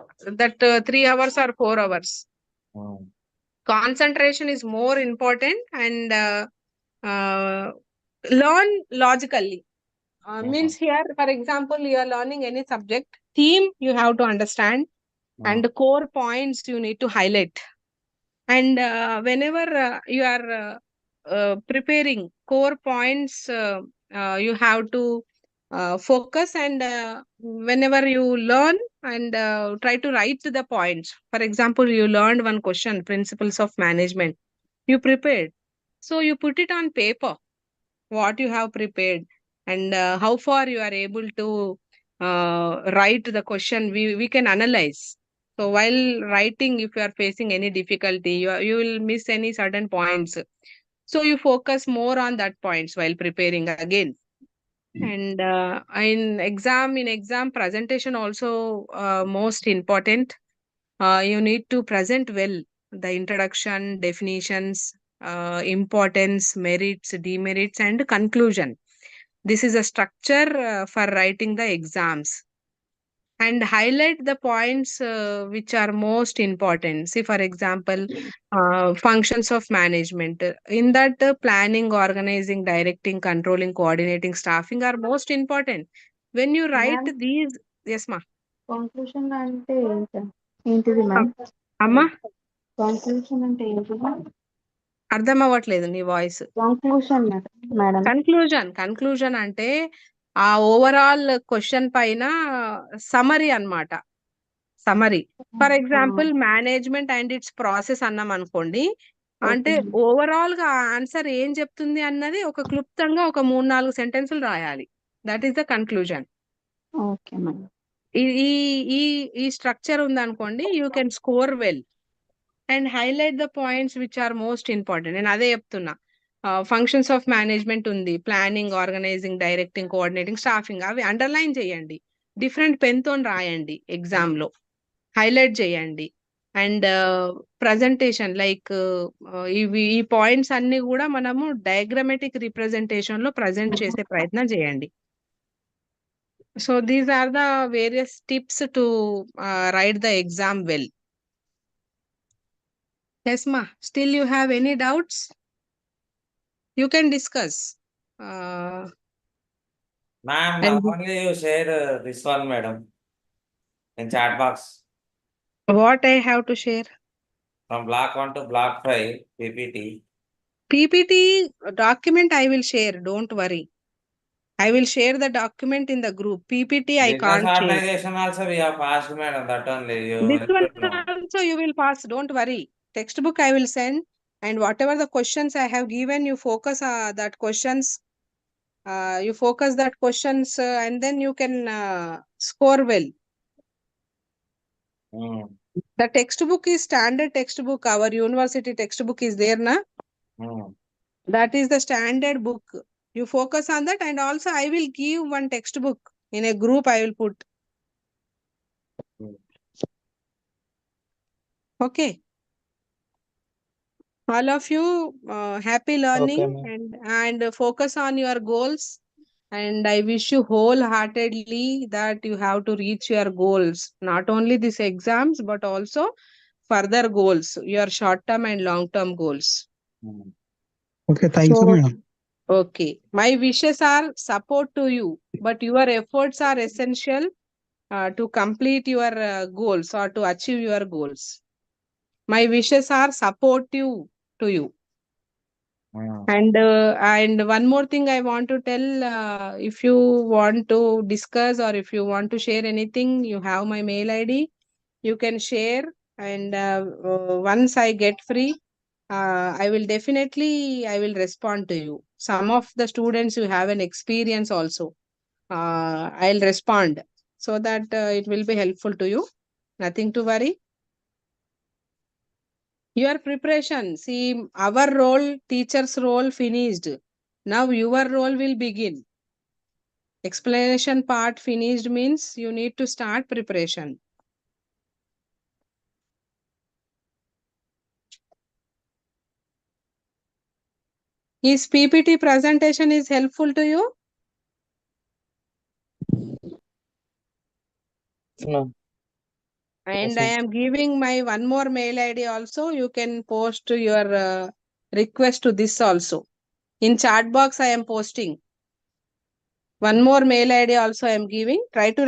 that 3 hours or 4 hours. Concentration is more important, and learn logically. Means here, for example, you are learning any subject. Theme you have to understand, and the core points you need to highlight. And whenever you are preparing core points, you have to focus, and whenever you learn and try to write the points. For example, you learned one question, principles of management. You prepared. So you put it on paper, what you have prepared, and how far you are able to write the question. We can analyze. So while writing, if you are facing any difficulty, you will miss any certain points. So you focus more on that points while preparing again. And in exam presentation also most important. You need to present well the introduction, definitions, importance, merits, demerits, and conclusion. This is a structure for writing the exams. And highlight the points which are most important. See, for example, functions of management. In that, planning, organizing, directing, controlling, coordinating, staffing are most important. When you write Ma'am, these, yes, ma. conclusion అంటే ఏంటిది ma'am? అమ్మా, Conclusion అంటే ఏంటిది? అర్థం అవ్వట్లేదు నీ voice. Conclusion madam. Conclusion అంటే ఆ ఓవరాల్ క్వశ్చన్ పైన సమరీ అన్నమాట. Summary. For example, management and it's process అన్నాం అనుకోండి. అంటే ఓవరాల్ గా ఆన్సర్ ఏం చెప్తుంది అన్నది ఒక క్లుప్తంగా ఒక 3-4 సెంటెన్సులు రాయాలి. That is the conclusion. Okay madam. ఈ ఈ ఈ స్ట్రక్చర్ ఉందనుకోండి, you can score well. And highlight the points which are most important. నేను అదే చెప్తున్నా. ఫంక్షన్స్ ఆఫ్ మేనేజ్మెంట్ ఉంది, planning, organizing, directing, coordinating, staffing. అవి అండర్లైన్ చేయండి, డిఫరెంట్ పెన్ తో రాయండి, ఎగ్జామ్ లో హైలైట్ చేయండి. అండ్ ప్రజెంటేషన్ లైక్ ఈ పాయింట్స్ అన్ని కూడా మనము డయాగ్రమాటిక్ రిప్రజెంటేషన్ లో ప్రజెంట్ చేసే ప్రయత్నం చేయండి. So these are the various tips to write the exam well. Yes, ma. Still you have any doubts? You can discuss. Ma'am, And normally you share this one, madam, in chat box what I have to share? from block 1 to block 5 PPT. PPT document I will share. Don't worry. I will share the document in the group. PPT I Business can't share. organization also we have passed, madam. That only you This will one know. also you will pass. Don't worry. Textbook I will send, and whatever the questions I have given, you focus that questions. You focus that questions, and then you can score well. Hmm. The textbook is standard textbook. Our university textbook is there, na? Hmm. That is the standard book. You focus on that, and also I will give one textbook in a group. I will put. Hmm. Okay. All of you, happy learning, Okay, ma'am. and focus on your goals. And I wish you wholeheartedly that you have to reach your goals. Not only these exams, but also further goals, your short-term and long-term goals. Hmm. Okay, thank you, So, madam. okay. My wishes are support to you, but your efforts are essential to complete your goals or to achieve your goals. My wishes are supportive to you. Hmm. And one more thing I want to tell, if you want to discuss or if you want to share anything, you have my mail ID. You can share, and once I get free, I will definitely I will respond to you. Some of the students who have an experience also, I'll respond so that it will be helpful to you. Nothing to worry. Your preparation, see, our role, teacher's role finished. Now your role will begin. Explanation part finished means you need to start preparation. Is PPT presentation is helpful to you? No. And Yes, I ma'am. am giving my one more mail ID also. You can post your request to this also. In chat box, I am posting. One more mail ID also I am giving. Try to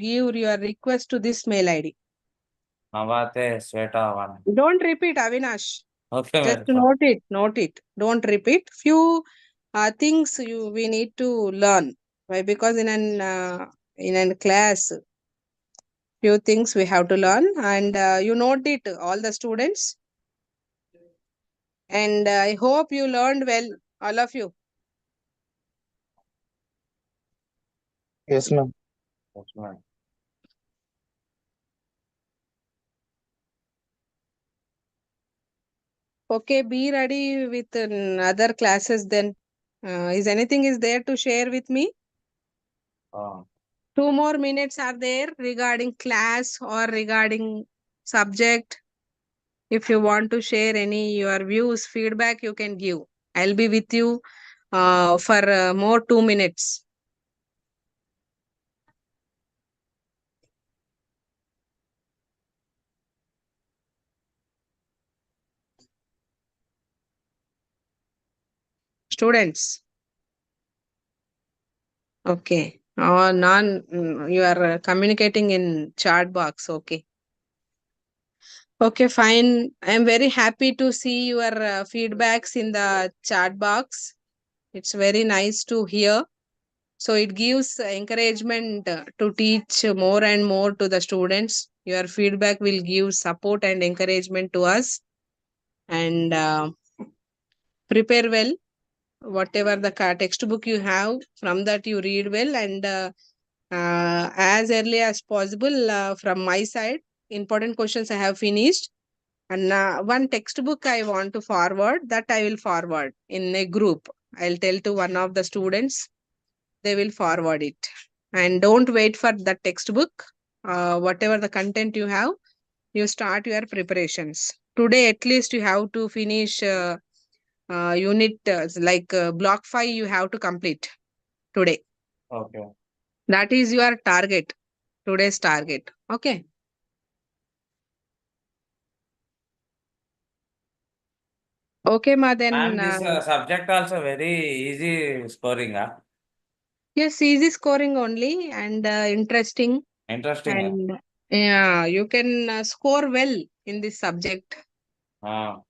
give your request to this mail ID. Navate Sweta one. Don't repeat, Avinash. Okay, Just madam. note it. Don't repeat. Few things we need to learn. Why? Because in a class, few things we have to learn, and you note it, all the students. And I hope you learned well, all of you. Yes, ma'am. Yes, madam. Okay, be ready with other classes then. Is anything is there to share with me? Oh. 2 more minutes are there regarding class or regarding subject. If you want to share any your views, feedback, you can give. I'll be with you for more 2 minutes. Students. Okay. You are communicating in chat box. Okay. Okay, fine. I am very happy to see your feedbacks in the chat box. It's very nice to hear. So it gives encouragement to teach more and more to the students. Your feedback will give support and encouragement to us. And prepare well. Whatever the textbook you have, from that you read well, and as early as possible from my side. Important questions I have finished. And one textbook I want to forward, that I will forward in a group. I'll tell to one of the students, they will forward it. And don't wait for the textbook. Whatever the content you have, you start your preparations. Today, at least you have to finish unit like block 5, you have to complete today. Okay. That is your target, today's target. Okay. Okay, ma, then And this subject also very easy scoring, yes, easy scoring only and interesting. interesting. And yeah, you can score well in this subject. Ah.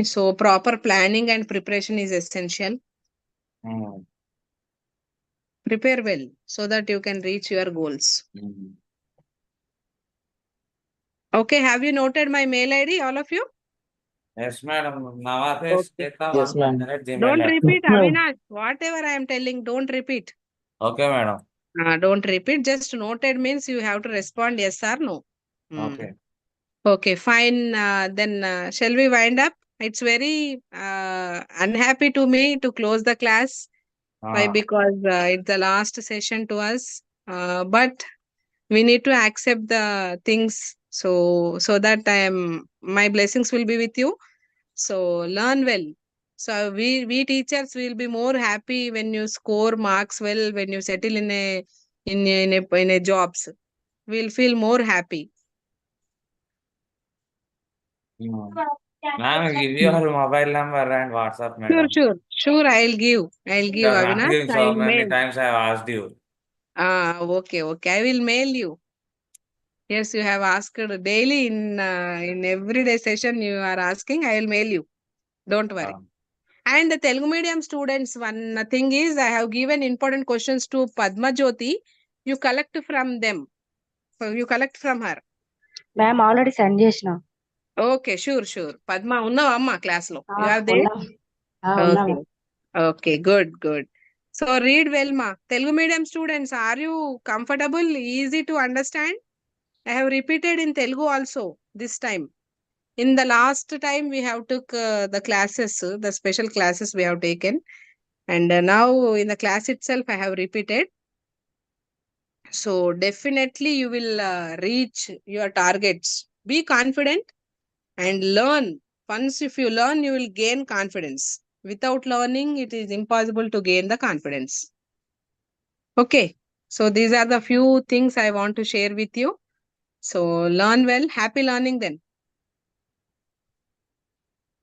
So proper planning and preparation is essential. Mm. Prepare well so that you can reach your goals. Mm. Okay, have you noted my mail ID, all of you? Yes, madam. Namaste, Okay. Shweta, Yes, ma'am. 1@gmail.com. Don't repeat, Ma'am. Avinash. Whatever I am telling, don't repeat. Okay, madam. Don't repeat. Just noted means you have to respond yes or no. Okay. Okay, fine. Then shall we wind up? It's very unhappy to me to close the class. Why? Ah. Because it's the last session to us. But we need to accept the things so that my blessings will be with you. So learn well. So we teachers will be more happy when you score marks well, when you settle in a jobs. We'll feel more happy. Mm. Ma'am, give your mobile number and WhatsApp, Sure, madam. sure. I'll give. You are Avinash. asking so I'll many mail. times I have asked you. Okay. I will mail you. Yes, you have asked daily in everyday session. You are asking. I will mail you. Don't worry. Ah. And the Telugu medium students, one thing is, I have given important questions to Padma Jyoti. You collect from them. So you collect from her. Ma'am already send చేసిన. Okay, sure. Padma, ఉన్నావా అమ్మా class లో? You are there? ఉన్నా Okay. Okay, good. So read well, ma. Telugu medium students, are you comfortable? Easy to understand? I have repeated in Telugu also this time. In the last time we have took the classes, the special classes we have taken. And now in the class itself, I have repeated. So definitely you will reach your targets. Be confident and learn. Once if you learn, you will gain confidence. Without learning, it is impossible to gain the confidence. Okay. So these are the few things I want to share with you. So learn well. Happy learning then.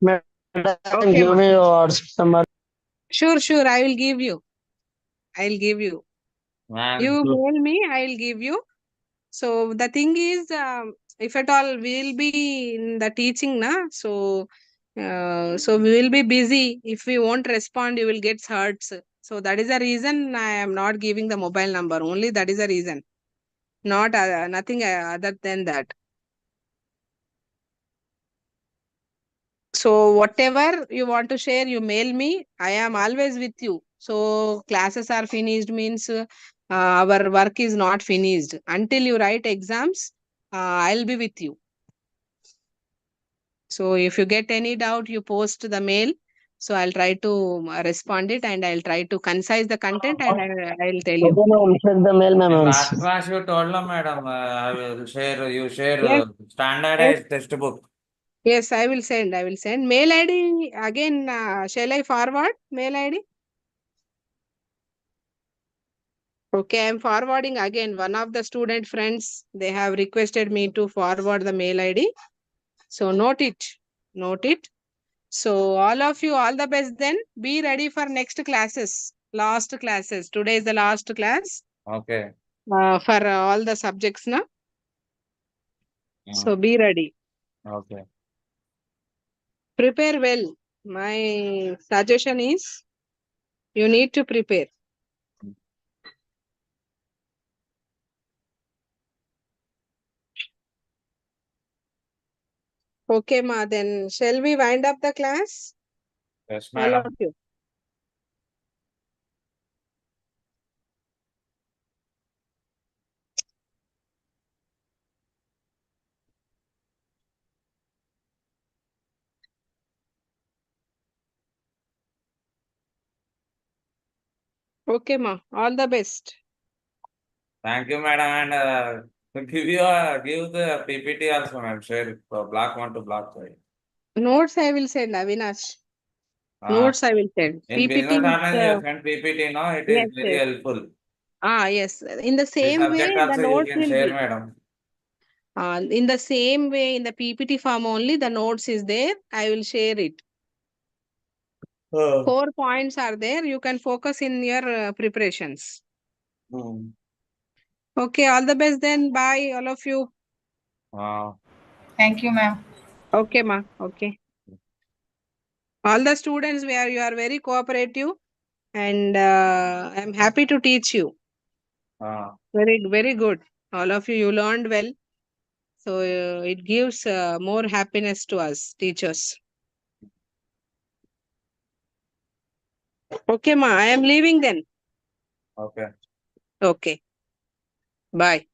Madam, Okay, give ma. me your WhatsApp number. Sure. I will give you. I'll give you. Ma'am, You mail me, I'll give you. So the thing is, if at all we'll be in the teaching, na, so we will be busy. If we won't respond, you will get hurts. So that is the reason I am not giving the mobile number. Only that is the reason. Not nothing other than that. So whatever you want to share, you mail me. I am always with you. So classes are finished means our work is not finished. Until you write exams, I'll be with you. So if you get any doubt, you post the mail. So I'll try to respond it and I'll try to concise the content and I'll tell you. Okay, ma'am. Check the mail, in ma'am. last class you told them, madam, I will share, you share Yes, standardized textbook. yes, I will send. Mail ID again. Shall I forward mail ID? Okay, I'm forwarding again. One of the student friends, they have requested me to forward the mail ID. So note it. So all of you, all the best then. Be ready for next classes, last classes. Today is the last class Okay. for all the subjects, na? So be ready. Okay. Prepare well. My suggestion is you need to prepare. Okay, ma. Then shall we wind up the class? Yes, All madam. of you. Okay, ma. All the best. Thank you, madam. And give the PPT also, ma'am. Share it, block 1 to block 5. Notes I will send, Avinash. Ah, Notes I will send. in PPT business is, analysis, you send PPT, no? It is yes, very yes. helpful. Yes. In the This same way, subject the also you notes can will share, be. madam. In the same way, in the PPT form only, the notes is there. I will share it. 4 points are there. You can focus in your preparations. Hmm. Okay, all the best then. Bye, all of you. Ah. Thank you, ma'am. Okay, ma. Okay. All the students, where you are very cooperative, and I'm happy to teach you. Ah. Very, very good. All of you, you learned well. So it gives more happiness to us, teachers. Okay, ma. I am leaving then. Okay. Okay. Bye.